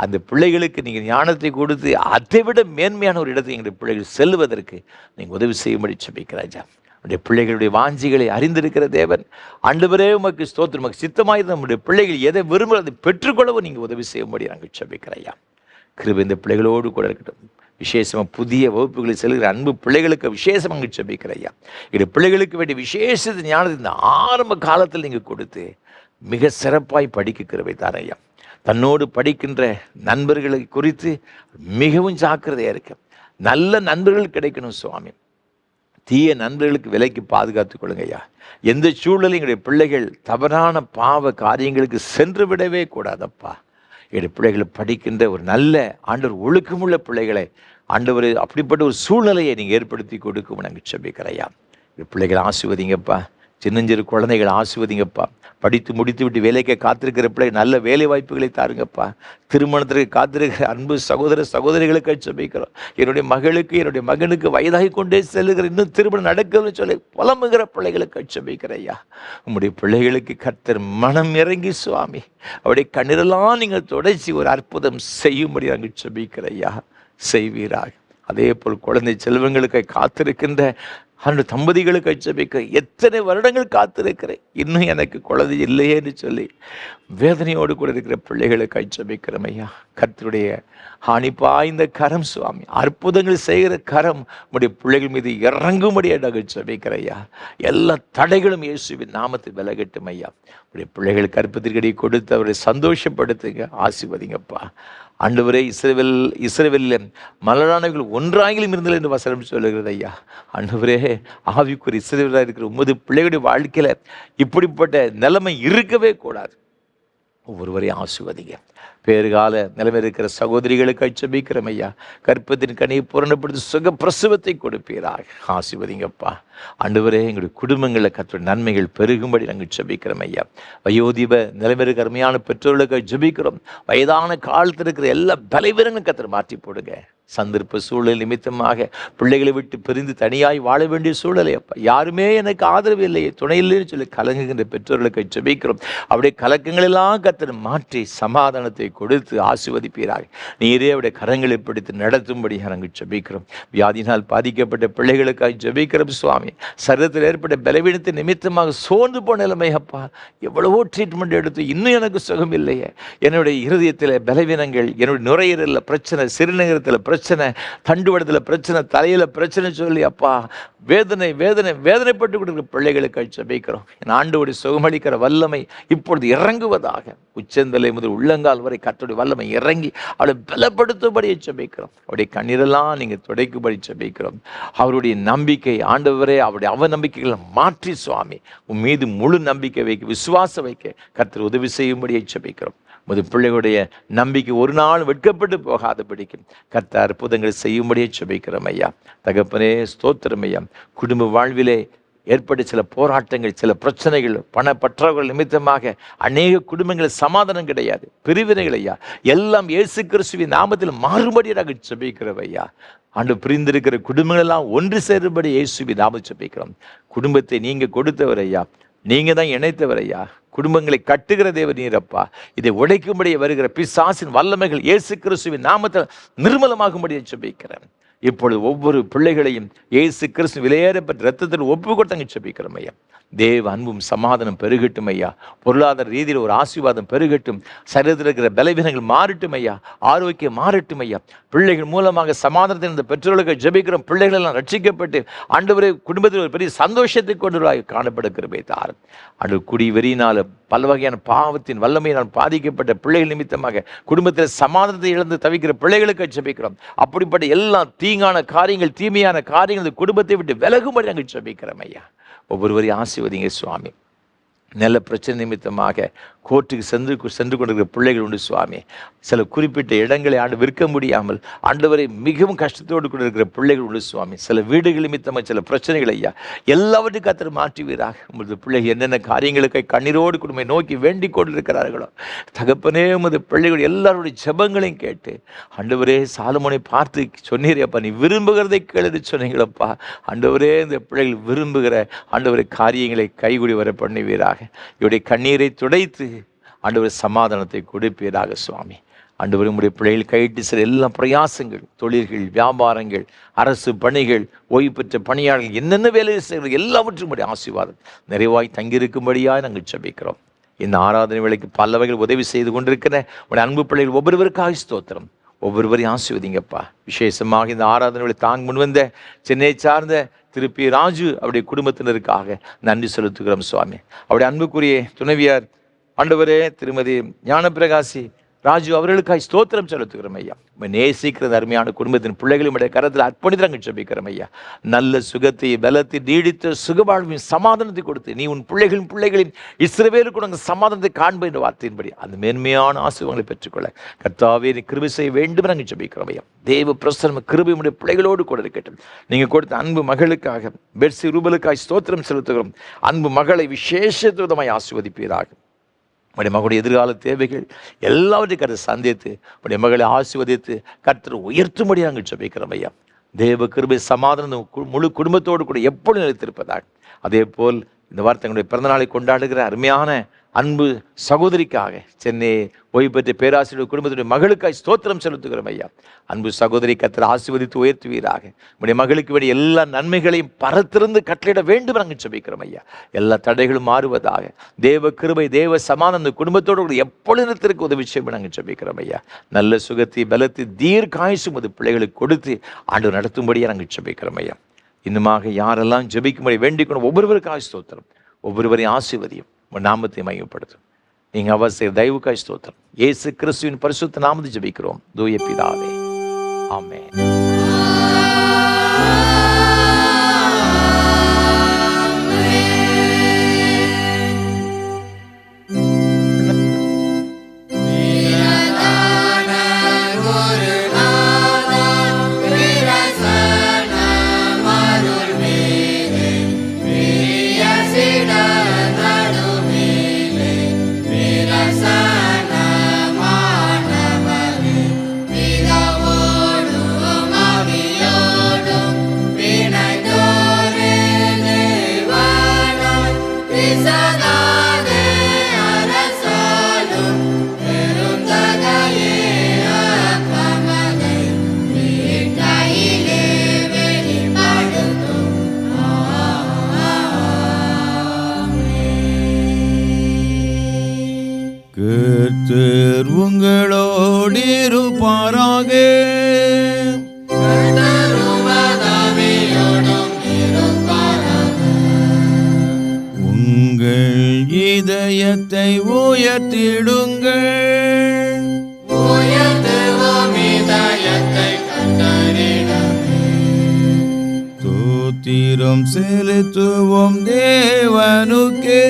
அந்த பிள்ளைகளுக்கு நீங்கள் ஞானத்தை கொடுத்து அதை விட மேன்மையான ஒரு இடத்தை எங்களுடைய பிள்ளைகள் செல்வதற்கு நீங்கள் உதவி செய்யும்படி ஜெபிக்கிறாஜா. நம்முடைய பிள்ளைகளுடைய வாஞ்சிகளை அறிந்திருக்கிற தேவன், ஆண்டவரே உமக்கு ஸ்தோத்திரம். உமக்கு சித்தமாக நம்முடைய பிள்ளைகள் எதை விரும்புகிறதை பெற்றுக்கொள்ளவும் நீங்கள் உதவி செய்யும்படி நாங்கள் ஜெபிக்கிறையா. கிருபை இந்த பிள்ளைகளோடு கூட இருக்கட்டும். விசேஷமாக புதிய வகுப்புகளில் செல்கிற அன்பு பிள்ளைகளுக்கு விசேஷமாக ஜெபிக்கிறையா. இது பிள்ளைகளுக்கு வேண்டிய விசேஷ ஞானத்தை இந்த ஆரம்ப காலத்தில் நீங்கள் கொடுத்து மிக சிறப்பாய் படிக்க கிருபை தாரையா. தன்னோடு படிக்கின்ற நண்பர்களை குறித்து மிகவும் ஜாக்கிரதையாக இருக்க. நல்ல நண்பர்கள் கிடைக்கணும் சுவாமி. தீய நண்பர்களுக்கு விலைக்கு பாதுகாத்துக் கொள்ளுங்கய்யா. எந்த சூழலையும் எங்களுடைய பிள்ளைகள் தவறான பாவ காரியங்களுக்கு சென்று விடவே கூடாதப்பா. என்னுடைய பிள்ளைகளை படிக்கின்ற ஒரு நல்ல ஆண்டவர் ஒழுக்கமுள்ள பிள்ளைகளை ஆண்டவர் அப்படிப்பட்ட ஒரு சூழ்நிலையை நீங்கள் ஏற்படுத்தி கொடுக்கும் நாங்கள் ஜெபிக்கிறையா. பிள்ளைகளை ஆசீர்வதிங்கப்பா. சின்னஞ்சிறு குழந்தைகளை ஆசீர்வதிங்கப்பா. படித்து முடித்து விட்டு வேலைக்கு காத்திருக்கிற பிள்ளை நல்ல வேலை வாய்ப்புகளை தாருங்கப்பா. திருமணத்திற்கு காத்திருக்கிற அன்பு சகோதர சகோதரிகளுக்கு ஜெபிக்கிறோம். என்னுடைய மகளுக்கு என்னுடைய மகனுக்கு வயதாகி கொண்டே செல்லுகிற இன்னும் திருமணம் நடக்குதுன்னு சொல்லி புலம்புகிற பிள்ளைகளுக்கு ஜெபிக்கிறையா. உங்களுடைய பிள்ளைகளுக்கு கர்த்தர் மனம் இறங்கி சுவாமி அவருடைய கண்ணீரெல்லாம் நீங்கள் தொடர்ச்சி ஒரு அற்புதம் செய்யும்படி நாங்கள் ஜெபிக்கிறையா. செய்வீராக. அதே போல் குழந்தை செல்வங்களுக்கு காத்திருக்கின்ற அந்த தம்பதிகளுக்கு ஜெபிக்க எத்தனை வருடங்கள் காத்திருக்கிறேன், இன்னும் எனக்கு குழந்தை இல்லையேன்னு சொல்லி வேதனையோடு கூட இருக்கிற பிள்ளைகளுக்கு ஜெபிக்கிறோம் ஐயா. கர்த்தருடைய ஆணிப்பாய்ந்த கரம் சுவாமி, அற்புதங்கள் செய்கிற கரம் உடைய பிள்ளைகள் மீது இறங்கும்படியாக நாங்கள் ஜெபிக்கிறோம் ஐயா. எல்லா தடைகளும் இயேசுவின் நாமத்தில் விலகட்டும் ஐயா. உடைய பிள்ளைகளுக்கு அற்புதத்தை கொடுத்து அவரை சந்தோஷப்படுத்துங்க, ஆசீர்வதிங்கப்பா. ஆண்டவரே, இஸ்ரவேலில் மலரானவர்கள் ஒன்றாகிலும் இருந்தல் என்று வசனம் சொல்லுகிறது ஐயா. ஆண்டவரே, ஆவிக்குரிய இஸ்ரவேலாக இருக்கிற உமது பிள்ளைகளுடைய வாழ்க்கையில் இப்படிப்பட்ட நிலைமை இருக்கவே கூடாது. ஒவ்வொருவரையும் ஆசீர்வதிங்க. பேறுகால நிலைமை இருக்கிற சகோதரிகளுக்கு ஜெபிக்கிறோம் ஐயா. கற்பத்தின் கனியை பூரணப்படுத்தி சுக பிரசவத்தை கொடுப்பீராக. ஆசீர்வதிங்கப்பா. ஆண்டவரே, எங்களுடைய குடும்பங்களில் கர்த்தருடைய நன்மைகள் பெருகும்படி நாங்கள் ஜெபிக்கிறோம் ஐயா. வயோதிப நிலைமை இருக்கிற அருமையான பெற்றோர்களுக்கு ஜெபிக்கிறோம். வயதான காலத்தில் இருக்கிற எல்லா பலவீனங்களும் கர்த்தர் மாற்றி போடுங்க. சந்தர்ப்ப சூழல் நிமித்தமாக பிள்ளைகளை விட்டு பிரிந்து தனியாய் வாழ வேண்டிய சூழலை அப்பா, யாருமே எனக்கு ஆதரவு இல்லையே, துணை இல்லைன்னு சொல்லி கலங்குகின்ற பெற்றோர்களுக்கு ஜெபிக்கிறோம். அப்படியே கலக்கங்களெல்லாம் கர்த்தர் மாற்றி சமாதானத்தை கொடுத்து ஆசீர்வதிப்பீராக. நீரே அவருடைய கரங்களை பிடித்து நடத்தும்படி நாங்கள் ஜெபிக்கிறோம். வியாதியினால் பாதிக்கப்பட்ட பிள்ளைகளுக்காக ஜெபிக்கிறோம் சுவாமி. சரீரத்தில் ஏற்பட்ட பலவீனத்தின் நிமித்தமாக சோர்ந்து போன நிலைமை அப்பா, எவ்வளவோ ட்ரீட்மெண்ட் எடுத்து இன்னும் எனக்கு சுகம் இல்லையே. என்னுடைய இருதயத்தில் பலவீனங்கள், என்னுடைய நுரையீரலில் பிரச்சனை, சிறுநீரகத்தில் பிரச்சனை, தண்டுவடத்தில் பிரச்சனை, தலையில் பிரச்சனை சொல்லி அப்பா வேதனை வேதனை வேதனைப்பட்டு கொடுக்குற பிள்ளைகளுக்கு ஜெபிக்கிறோம். என் ஆண்டவருடைய சுகமளிக்கிற வல்லமை இப்பொழுது இறங்குவதாக. உச்சந்தலை முதல் உள்ளங்கால் வரை கர்த்தருடைய வல்லமை இறங்கி அவளை பலப்படுத்தும்படியை ஜெபிக்கிறோம். அவருடைய கண்ணீரெல்லாம் நீங்கள் துடைக்கும்படி ஜெபிக்கிறோம். அவருடைய நம்பிக்கை ஆண்டவரே அவருடைய அவநம்பிக்கைகளை மாற்றி சுவாமி உன் மீது முழு நம்பிக்கை வைக்க, விசுவாசம் வைக்க கர்த்தர் உதவி செய்யும்படியை ஜெபிக்கிறோம். முது பிள்ளைகளுடைய நம்பிக்கை ஒரு நாள் வெட்கப்பட்டு போகாதபடிக்கும் கர்த்தர் அற்புதங்களை செய்யும்படியே ஜெபிக்கிறோம் ஐயா. தகப்பனே ஸ்தோத்திரம் ஐயா. குடும்ப வாழ்விலே ஏற்பட்ட சில போராட்டங்கள், சில பிரச்சனைகள், பண பற்றாக்குறை நிமித்தமாக அநேக குடும்பங்களில் சமாதானம் கிடையாது, பிரிவினைகள் ஐயா எல்லாம் இயேசு கிறிஸ்துவின் நாமத்தில் மாறுபடியாக ஜெபிக்கிறோம் ஐயா. ஆண்டு பிரிந்திருக்கிற குடும்பங்கள் எல்லாம் ஒன்று சேரும்படி இயேசுவின் நாமத்தில் ஜெபிக்கிறோம். குடும்பத்தை நீங்க கொடுத்தவர் ஐயா, நீங்க தான் இணைத்தவர் ஐயா. குடும்பங்களை கட்டுகிற தேவன் நீரப்பா. இதை உடைக்கும்படி வருகிற பிசாசின் வல்லமைகள் இயேசு கிறிஸ்துவின் நாமத்தில் நிர்மலமாகும்படி ஜெபிக்கிறேன். இப்பொழுது ஒவ்வொரு பிள்ளைகளையும் இயேசு கிறிஸ்து விலையேறப்பட்ட ரத்தத்தில் ஒப்பு கொடுத்தாங்க ஜெபிக்கிறோம் ஐயா. தேவ அன்பும் சமாதானம் பெருகட்டும் ஐயா. பொருளாதார ரீதியில் ஒரு ஆசீர்வாதம் பெருகட்டும். சரீரத்தில் இருக்கிற பலவீனங்கள் மாறட்டும் ஐயா. ஆரோக்கியம் மாறட்டும் ஐயா. பிள்ளைகள் மூலமாக சமாதானத்தை இந்த பெற்றோர்களுக்கு ஜெபிக்கிறோம். பிள்ளைகள் எல்லாம் ரட்சிக்கப்பட்டு ஆண்டவரே குடும்பத்தில் ஒரு பெரிய சந்தோஷத்தை கொண்டு காணப்படுகிறவை தாரும். அன்று குடி வெறியினால் பல வகையான பாவத்தின் வல்லமையினால் பாதிக்கப்பட்ட பிள்ளைகள் நிமித்தமாக குடும்பத்தில் சமாதானத்தை இழந்து தவிக்கிற பிள்ளைகளுக்கு ஜெபிக்கிறோம். அப்படிப்பட்ட எல்லா தீங்கான காரியங்கள், தீமையான காரியங்கள் குடும்பத்தை விட்டு விலகும்படி நாங்கள் ஜெபிக்கிறோம் ஐயா. ஒவ்வொருவரையும் ஆசீர்வதிங்க சுவாமி. நல்ல பிரச்சனை நிமித்தமாக கோர்ட்டுக்கு சென்று கொண்டிருக்கிற பிள்ளைகள் உண்டு சுவாமி. சில குறிப்பிட்ட இடங்களை விற்க முடியாமல் ஆண்டவரை மிகவும் கஷ்டத்தோடு கொண்டு இருக்கிற பிள்ளைகள் உண்டு சுவாமி. சில வீடுகள் நிமித்தமாக சில பிரச்சனைகள் ஐயா எல்லாவற்றுக்கும் கர்த்தர் மாற்றுவீராக. உங்களது பிள்ளைகள் என்னென்ன காரியங்களுக்கு கண்ணீரோடு குடும்பத்தை நோக்கி வேண்டிக் கொண்டு இருக்கிறார்களோ தகப்பனே உமது பிள்ளைகள் எல்லாருடைய ஜெபங்களையும் கேட்டு ஆண்டவரே சாலமோனை பார்த்து சொன்னீரேப்பா நீ விரும்புகிறதை கேளு சொன்னீங்களப்பா. ஆண்டவரே இந்த பிள்ளைகள் விரும்புகிற ஆண்டவரை காரியங்களை கைகூடி வர பண்ணுவீராக. இவருடைய கண்ணீரை துடைத்து ஆண்டவர் சமாதானத்தை கொடுப்பீராக சுவாமி. ஆண்டவர் உம்முடைய பிள்ளைகள் கையிட்டு சில எல்லா பிரயாசங்கள், தொழில்கள், வியாபாரங்கள், அரசு பணிகள், ஓய்வு பெற்ற பணியாளர்கள் என்னென்ன வேலை செய்கிறது எல்லாவற்றும் உடைய ஆசீர்வாதம் நிறைவாய் தங்கியிருக்கும்படியாக நாங்கள் ஜெபிக்கிறோம். இந்த ஆராதனை வேளைக்கு பல வகையில் உதவி செய்து கொண்டிருக்கிற உடைய அன்பு பிள்ளைகள் ஒவ்வொருவருக்காக ஸ்தோத்திரம். ஒவ்வொருவரையும் ஆசீர்வதிங்கப்பா. விசேஷமாக இந்த ஆராதனை வேளை தாங்க முன்வந்த சென்னை சார்ந்த திருப்பி ராஜு அவருடைய குடும்பத்தினருக்காக நன்றி செலுத்துகிறோம் சுவாமி. அவருடைய அன்புக்குரிய துணைவியார் ஆண்டவரே திருமதி ஞானப்பிரகாசி ராஜு அவர்களுக்காக ஸ்தோத்திரம் செலுத்துகிறோம் ஐயா. நேசிக்கிற அருமையான குடும்பத்தின் பிள்ளைகளுடைய கரத்தில் அர்ப்பணித்து ஜெபிக்கிறோம் ஐயா. நல்ல சுகத்தை, பலத்தை, நீடித்த சுகவாழ்வின் சமாதானத்தை கொடுத்து நீ உன் பிள்ளைகளின் இஸ்ரவேலுக்கு உனக்கு சமாதானத்தை காண்ப என்ற வார்த்தையின்படி அந்த மேன்மையான ஆசீர்வாதங்களை பெற்றுக்கொள்ள கர்த்தாவே நீ கிருபை செய்ய வேண்டும் நாங்கள் ஜெபிக்கிறோம் ஐயா. தேவ பிரசன்னம் கிருபை உடைய பிள்ளைகளோடு கூட இருக்கட்டும். நீங்கள் கொடுத்த அன்பு மகளுக்காக பெட்சி ரூபலுக்காக ஸ்தோத்திரம் செலுத்துகிறோம். அன்பு மகளை விசேஷமாய் ஆசீர்வதிப்பீராக. உடைய மகளுடைய எதிர்கால தேவைகள் எல்லாவற்றையும் கருத்து சந்தித்து உடைய மகளை ஆசீர்வதித்து கர்த்தர் உயர்த்தும்படி நாங்கள் ஜெபிக்கிறோம் ஐயா. தேவ கிருபை சமாதானம் முழு குடும்பத்தோடு கூட எப்பொழுது நிலைத்திருப்பதாக. அதே போல் இந்த வார்த்தை தங்களுடைய பிறந்தநாளை கொண்டாடுகிற அருமையான அன்பு சகோதரிக்காக சென்னை ஓய்வு பெற்ற பேராசிரியர் குடும்பத்துடைய மகளுக்காய் ஸ்தோத்திரம் செலுத்துகிறோம் ஐயா. அன்பு சகோதரி கர்த்தர் ஆசீர்வதித்து உயர்த்துவீராக. உடைய மகளுக்கு வேண்டிய எல்லா நன்மைகளையும் பரத்திருந்து கட்டளையிட வேண்டும் நாங்கள் ஜெபிக்கிறோம் ஐயா. எல்லா தடைகளும் மாறுவதாக. தேவ கிருபை, தேவ சமாதானம் குடும்பத்தோடு கூட எப்பொழுதத்திற்கு உதவி செய்ய நாங்கள் ஜெபிக்கிறோம் ஐயா. நல்ல சுகத்தை, பலத்தை, தீர்க்காயுசும் அது பிள்ளைகளுக்கு கொடுத்து ஆண்டு நடத்தும்படியாக நாங்கள் ஜெபிக்கிறோம் ஐயா. இன்னுமாக யாரெல்லாம் ஜெபிக்கும்படி வேண்டிக்கணும் ஒவ்வொருவருக்காக ஸ்தோத்திரம். ஒவ்வொருவரையும் ஆசீர்வதியும் நாமத்தை மையப்படுத்தும். நீங்க அவசியம் தயவுக்காய் ஸ்தோத்திரம். இயேசு கிறிஸ்துவின் பரிசுத்த நாமத்தை ஜெபிக்கிறோம் தூய பிதாவே, ஆமென். கர்த்தர் உங்களோடு இருப்பாராக. இதயத்தை உயர்த்திடுங்கள். தூத்திரம் செலுத்துவோம் தேவனுக்கே.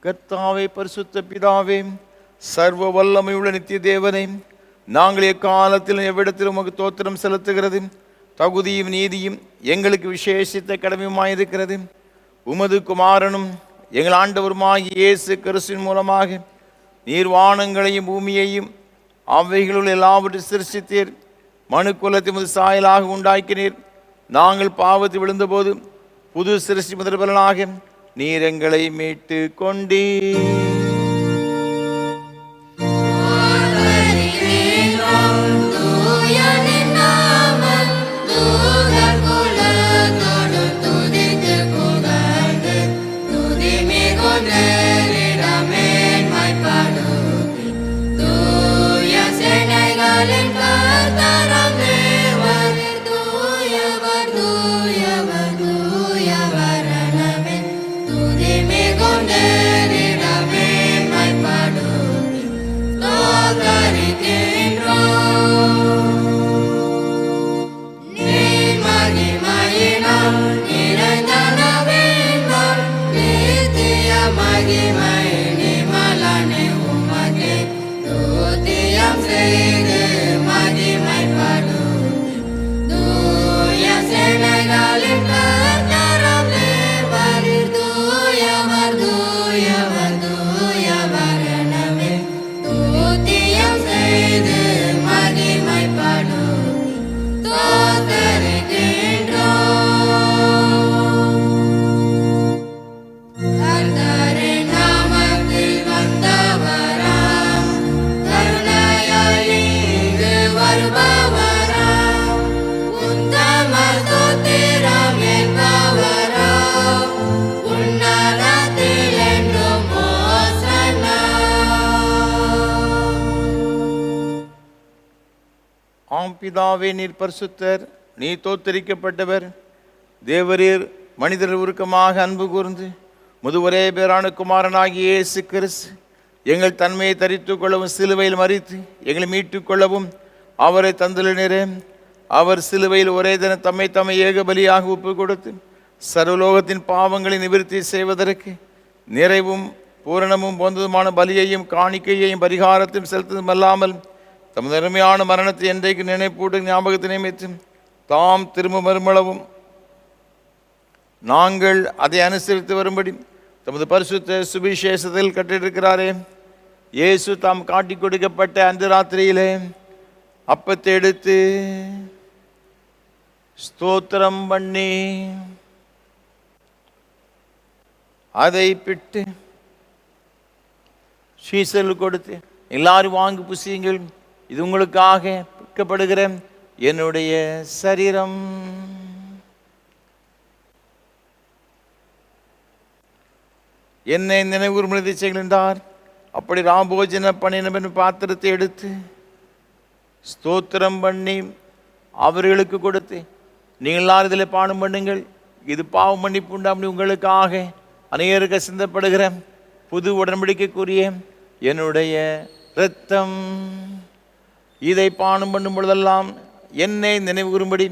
கர்த்தாவே, பரிசுத்த பிதாவே, சர்வ வல்லமையுள்ள நித்திய தேவனே, நாங்கள் எக்காலத்திலும் எவ்விடத்திலும் உமக்கு தோத்திரம் செலுத்துகிறது தகுதியும் நீதியும் எங்களுக்கு விசேஷித்த கடமையுமாயிருக்கிறது. உமது குமாரனும் எங்கள் ஆண்டவருமாகிய இயேசு கிறிஸ்துவின் மூலமாக நீர் வானங்களையும் பூமியையும் அவைகளுள் எல்லாவற்றையும் சிருஷ்டித்தீர். மனு குலத்தை முது சாயலாக உண்டாக்கினீர். நாங்கள் பாவத்தில் விழுந்தபோது புது சிருஷ்டி முதல்வனாக நீர் எங்களை மீட்டு கொண்டீர். பிதாவே, நீர் பரிசுத்தர், நீர் தோத்தரிக்கப்பட்டவர். தேவரீர் மனிதர் உருக்கமாக அன்பு கூர்ந்து முதுவரே பேரான குமாரனாகிய இயேசு கிறிஸ்து எங்கள் தன்மையை தரித்து கொள்ளவும் சிலுவையில் மறித்து எங்களை மீட்டுக் கொள்ளவும் அவரை தந்துள்ளனரே. அவர் சிலுவையில் ஒரே தின தம்மை ஏக பலியாக ஒப்பு கொடுத்து சர்வலோகத்தின் பாவங்களை நிவர்த்தி செய்வதற்கு நிறைவும் பூரணமும் போந்ததுமான பலியையும் காணிக்கையையும் பரிகாரத்தையும் செலுத்ததும் அல்லாமல் தமது அருமையான மரணத்தை என்றைக்கு நினைப்பூட்டு ஞாபகத்தை நியமித்து தாம் திரும்ப மறுமளவும் நாங்கள் அதை அனுசரித்து வரும்படி தமது பரிசுத்த சுவிசேஷத்தில் கட்டியிருக்கிறாரே. இயேசு தாம் காட்டி கொடுக்கப்பட்ட அந்த ராத்திரியிலே அப்பத்தை எடுத்து ஸ்தோத்திரம் பண்ணி அதை பிட்டு சீசல் கொடுத்து, எல்லாரும் வாங்கி புசியுங்கள், இது உங்களுக்காக பிற்கப்படுகிற என்னுடைய சரீரம். என்னை நினைவுறும்படி செய்கின்றார். அப்படி ராம்போஜன பண்ணின பாத்திரத்தை எடுத்து ஸ்தோத்திரம் பண்ணி அவர்களுக்கு கொடுத்து, நீங்கள் எல்லாரும் இதில் பானம் பண்ணுங்கள், இது பாவ மன்னிப்பு உண்டாம் உங்களுக்காக அநேகருக்கு சிந்தப்படுகிற புது உடன்படிக்கைக்குரிய என்னுடைய இரத்தம். இதை பானம் பண்ணும் பொழுதெல்லாம் என்னை நினைவு கூறும்படி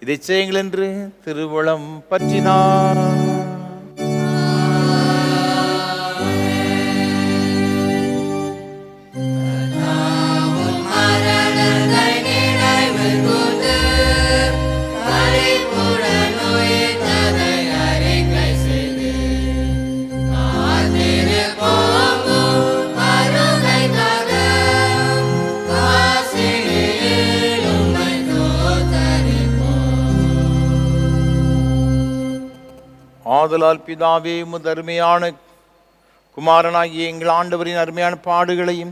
இதை செய்யுங்கள் என்று திருவுளம் பற்றினார். ஆதலால் பிதாவே, உமது அருமையான குமாரனாகிய எங்கள் ஆண்டவரின் அருமையான பாடுகளையும்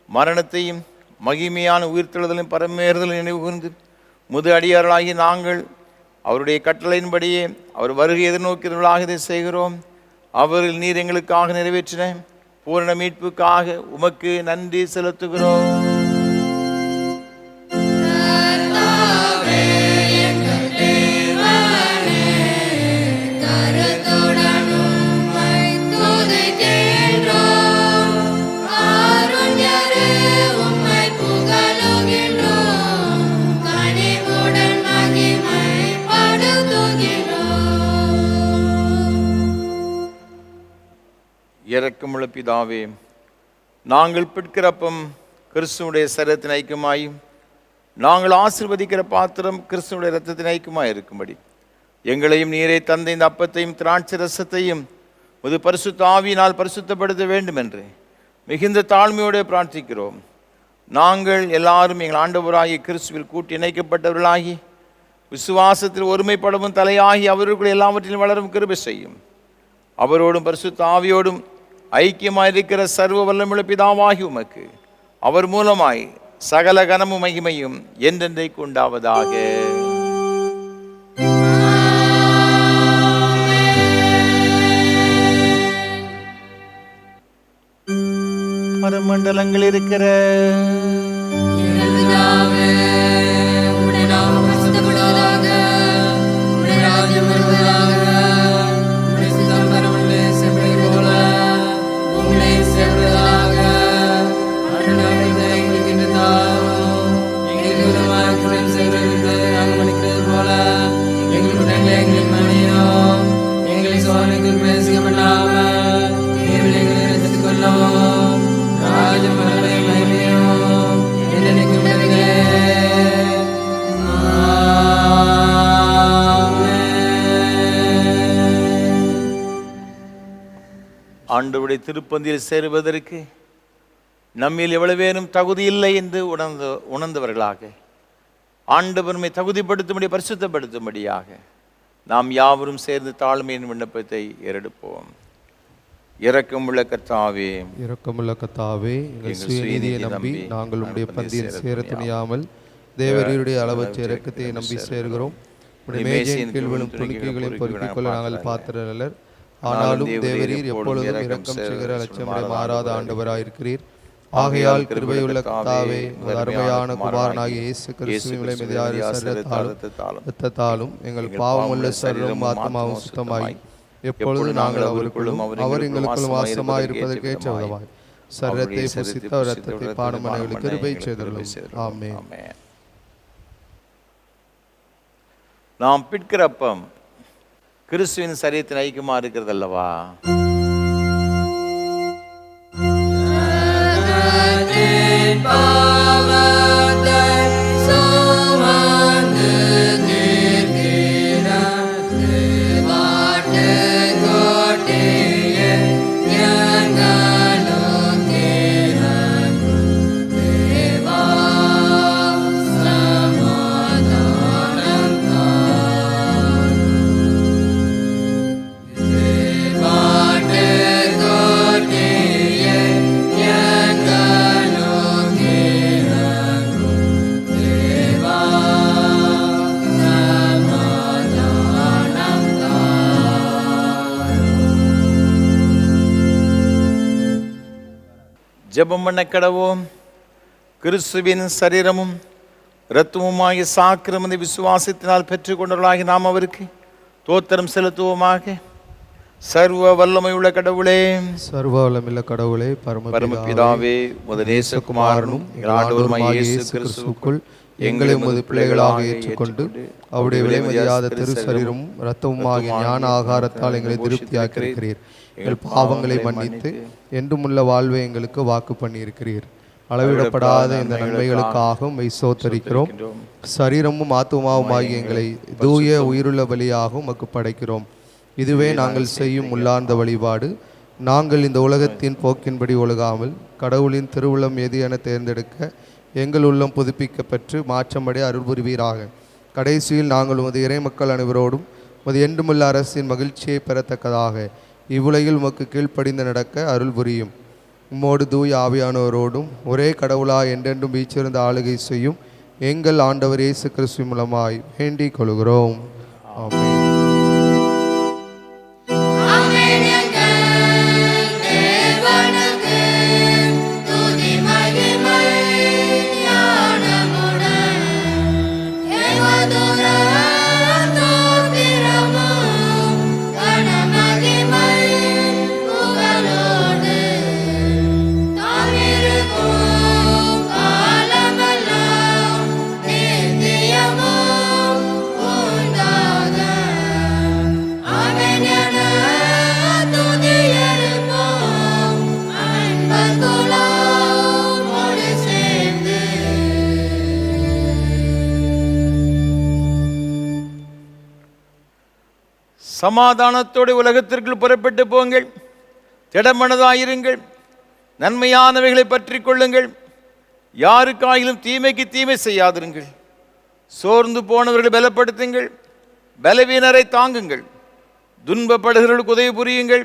மரணத்தையும் மகிமையான உயிர்த்தெழுதலையும் பரமேறுதலையும் நினைவு கூர்ந்து முது அடியார்களாகி நாங்கள் அவருடைய கட்டளையின்படியே அவர் வருகை எதிர்நோக்கிறவர்களாக இதை செய்கிறோம். அவரில் நீர் எங்களுக்காக நிறைவேற்றின பூரண மீட்புக்காக உமக்கு நன்றி செலுத்துகிறோம். இரக்கமுள்ள பிதாவே, நாங்கள் பிற்கிறப்பம் கிறிஸ்துவுடைய சரீரத்தின் ஐக்கியமாயும் நாங்கள் ஆசீர்வதிக்கிற பாத்திரம் கிறிஸ்துவுடைய இரத்தத்தின் ஐக்கியமாய் இருக்கும்படி எங்களையும் நீரை தந்த இந்த அப்பத்தையும் திராட்சை ரசத்தையும் ஒரு பரிசுத்த ஆவியினால் பரிசுத்தப்படுத்த வேண்டும் என்று மிகுந்த தாழ்மையோடு பிரார்த்திக்கிறோம். நாங்கள் எல்லாரும் எங்கள் ஆண்டவராகிய கிறிஸ்துவில் கூட்டி இணைக்கப்பட்டவர்களாகி விசுவாசத்தில் ஒருமைப்படவும் தலையாகி அவர்களுக்குள் எல்லாவற்றிலும் வளரும் கிருபை செய்யும். அவரோடும் பரிசுத்த ஆவியோடும் ஐக்கியமாயிருக்கிற சர்வ வல்லமுள்ள பிதாவாகி உமக்கு அவர் மூலமாய் சகல கனமும் மகிமையும் என்றென்றைக்கு உண்டாவதாக. பரமண்டலங்கள் இருக்கிற ஆண்டவருடைய திருப்பந்தியில் சேருவதற்கு நம்மில் எவ்வளவேனும் தகுதி இல்லை என்று உணர்ந்தவர்களாக ஆண்டவருமை தகுதிப்படுத்தும்படி பரிசுத்தப்படுத்தும்படியாக நாம் யாவரும் சேர்ந்து தாழ்மையின் விண்ணப்பத்தை ஏறெடுப்போம். இரக்கமுள்ள கர்த்தாவே, இரக்கமுள்ள கர்த்தாவே, எங்கள் சுயநீதியை நம்பி நாங்கள் உடைய பந்தியில் சேர துணியாமல் தேவரீருடைய அளவற்ற இரக்கத்தை நம்பி சேர்கிறோம். உடைய மேஜையின் கீழ் விழும் துணிக்கைகளையும் பொறுக்கிக் கொள்ள நாங்கள் பாத்திரர். ஆனாலும் தேவரீர் எப்பொழுதும் இரக்கம் செய்கிற லட்சமுறை மாறாத ஆண்டவராயிருக்கிறீர். ஆகையால் கிருபையுள்ள கர்த்தாவே, அருமையான குமாரனாகிய இயேசு கிறிஸ்துவின் இரத்தத்தாலும் எங்கள் பாவமுள்ள சரீரமும் ஆத்மாவும் சுத்தமாகி எப்பொழுது நாங்கள் அவருக்குள்ளும் அவர் எங்களுக்குள்ளும் வாசமாயிருப்பதற்கு ஏற்ற விதமாய் சரீரத்தை புசித்த இரத்தத்தை பானமனைகளுக்கு கிருபை செய்துள்ளோம். ஆமென். நாம் பிற்கிறப்பம் கிறிஸ்துவின் சரீரத்தின் ஐக்கியமா இருக்கிறது அல்லவா? ஜெபம் பண்ண கடவோம். கிறிஸ்துவின் சரீரமும் இரத்தமுமாகிய சாக்கிரமத்தை விசுவாசத்தினால் பெற்றுக்கொண்டவர்களாகி நாம் அவருக்கு தோத்திரம் செலுத்துவோமாக. சர்வ வல்லமை உள்ள கடவுளே, சர்வ வல்லமையுள்ள கடவுளே, பரமபிதாவே, நேசகுமாரனும் இயேசு கிறிஸ்துவுக்குள் எங்களை உமது பிள்ளைகளாக ஏற்றுக்கொண்டு அவருடைய விலைமதியாத திரு சரீரமும் இரத்தமுமாகிய ஞான ஆகாரத்தால் எங்களை திருப்தியாக்கியிருக்கிறீர். எங்கள் பாவங்களை மன்னித்து என்றுமுள்ள வாழ்வை எங்களுக்கு வாக்கு பண்ணியிருக்கிறீர். அளவிடப்படாத இந்த நன்மைகளுக்காக மெய்சோத்தரிக்கிறோம். சரீரமும் ஆத்துமாவும் ஆகிய எங்களை தூய உயிருள்ள பலியாகவும் உமக்கு படைக்கிறோம். இதுவே நாங்கள் செய்யும் உள்ளார்ந்த வழிபாடு. நாங்கள் இந்த உலகத்தின் போக்கின்படி ஒழுகாமல் கடவுளின் திருவுள்ளம் எது என தேர்ந்தெடுக்க எங்கள் உள்ளம் புதுப்பிக்கப்பெற்று மாற்றமடைய அருள் புரிவீராக. கடைசியில் நாங்கள் உமது இறை மக்கள் அனைவரோடும் உமது என்றுமுள்ள அரசின் மகிழ்ச்சியை பெறத்தக்கதாக இவ்வுலகில் உமக்கு கீழ்ப்படிந்து நடக்க அருள் புரியும். உம்மோடு தூய ஆவியானவரோடும் ஒரே கடவுளாய் என்றென்றும் வீச்சிருந்த ஆளுகை செய்யும் எங்கள் ஆண்டவர் இயேசு கிறிஸ்து மூலமாய் வேண்டிக் கொள்கிறோம். ஆமென். Amen. சமாதானத்தோடு உலகத்திற்குள் புறப்பட்டு போங்கள். திடமனதாயிருங்கள். நன்மையானவைகளை பற்றி கொள்ளுங்கள். யாருக்காயிலும் தீமைக்கு தீமை செய்யாதிருங்கள். சோர்ந்து போனவர்களை பலப்படுத்துங்கள். பலவீனரை தாங்குங்கள். துன்பப்படுகிறவர்களுக்கு உதவி புரியுங்கள்.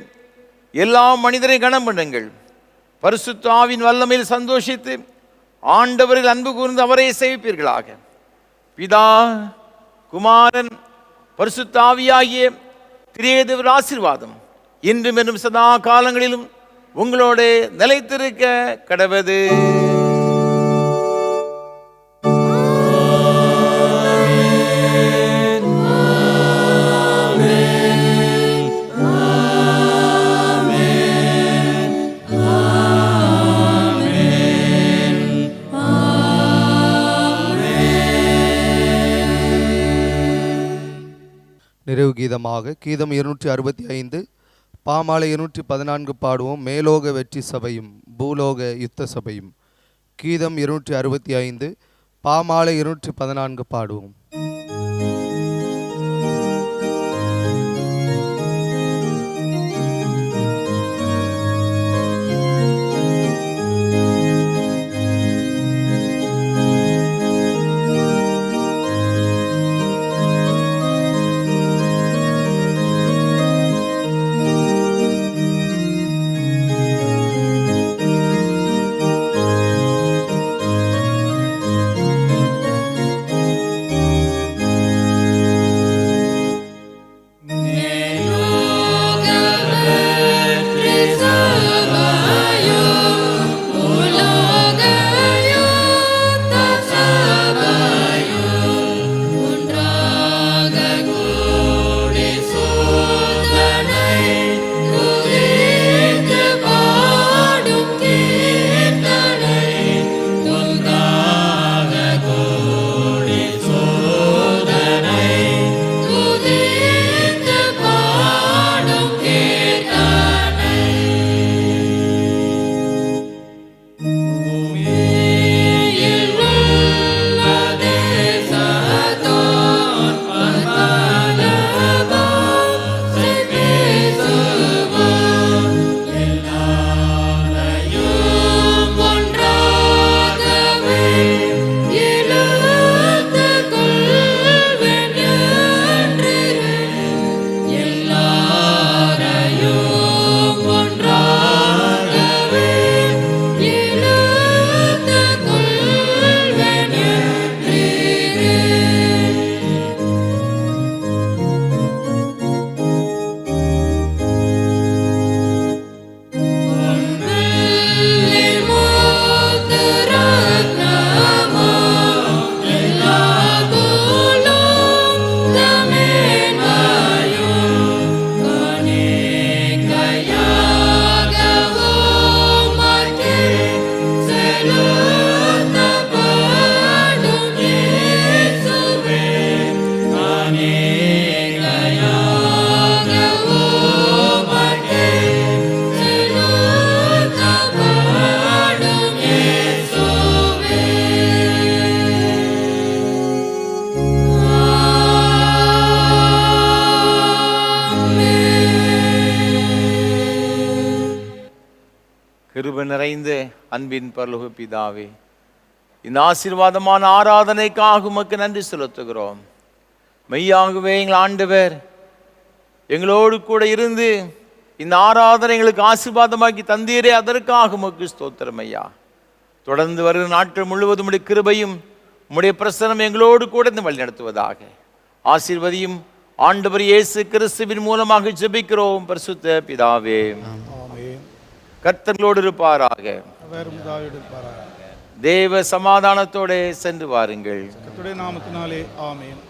எல்லா மனிதரையும் கனம் பண்ணுங்கள். பரிசுத்த ஆவியின் வல்லமையில் சந்தோஷித்து ஆண்டவரில் அன்பு கூர்ந்து அவரை சேவிப்பீர்களாக. பிதா, குமாரன், பரிசுத்த ஆவியாகிய திரியேதவர் ஆசீர்வாதம் இன்றும் என்னும் சதா காலங்களிலும் உங்களோட நிலைத்திருக்க கடவது. நிறைவு கீதமாக கீதம் 265 பாமாலை 214 பாடுவோம். மேலோக வெற்றி சபையும் பூலோக யுத்த சபையும். கீதம் 265 பாமாலை 214 பாடுவோம். கிருபை நிறைந்த அன்பின் பரலோக பிதாவே, இந்த ஆசீர்வாதமான ஆராதனைக்காக உமக்கு நன்றி செலுத்துகிறோம். மெய்யாகவே எங்கள் ஆண்டவர் எங்களோடு கூட இருந்து இந்த ஆராதனை எங்களுக்கு ஆசீர்வாதமாக்கி தந்தீரே, அதற்காக உமக்கு ஸ்தோத்திரம் ஐயா. தொடர்ந்து வருகிற நாட்கள் முழுவதும் உடைய கிருபையும் உம்முடைய பிரசன்னம் எங்களோடு கூட இந்த வழி நடத்துவதாக. ஆசீர்வதியும் ஆண்டவர் இயேசு கிறிஸ்துவின் மூலமாக ஜெபிக்கிறோம் பரிசுத்த பிதாவே. கர்த்தர்களோடு இருப்பாராக. தேவ சமாதானத்தோட சென்று வாருங்கள். கர்த்தருடைய நாமத்தினாலே ஆமென்.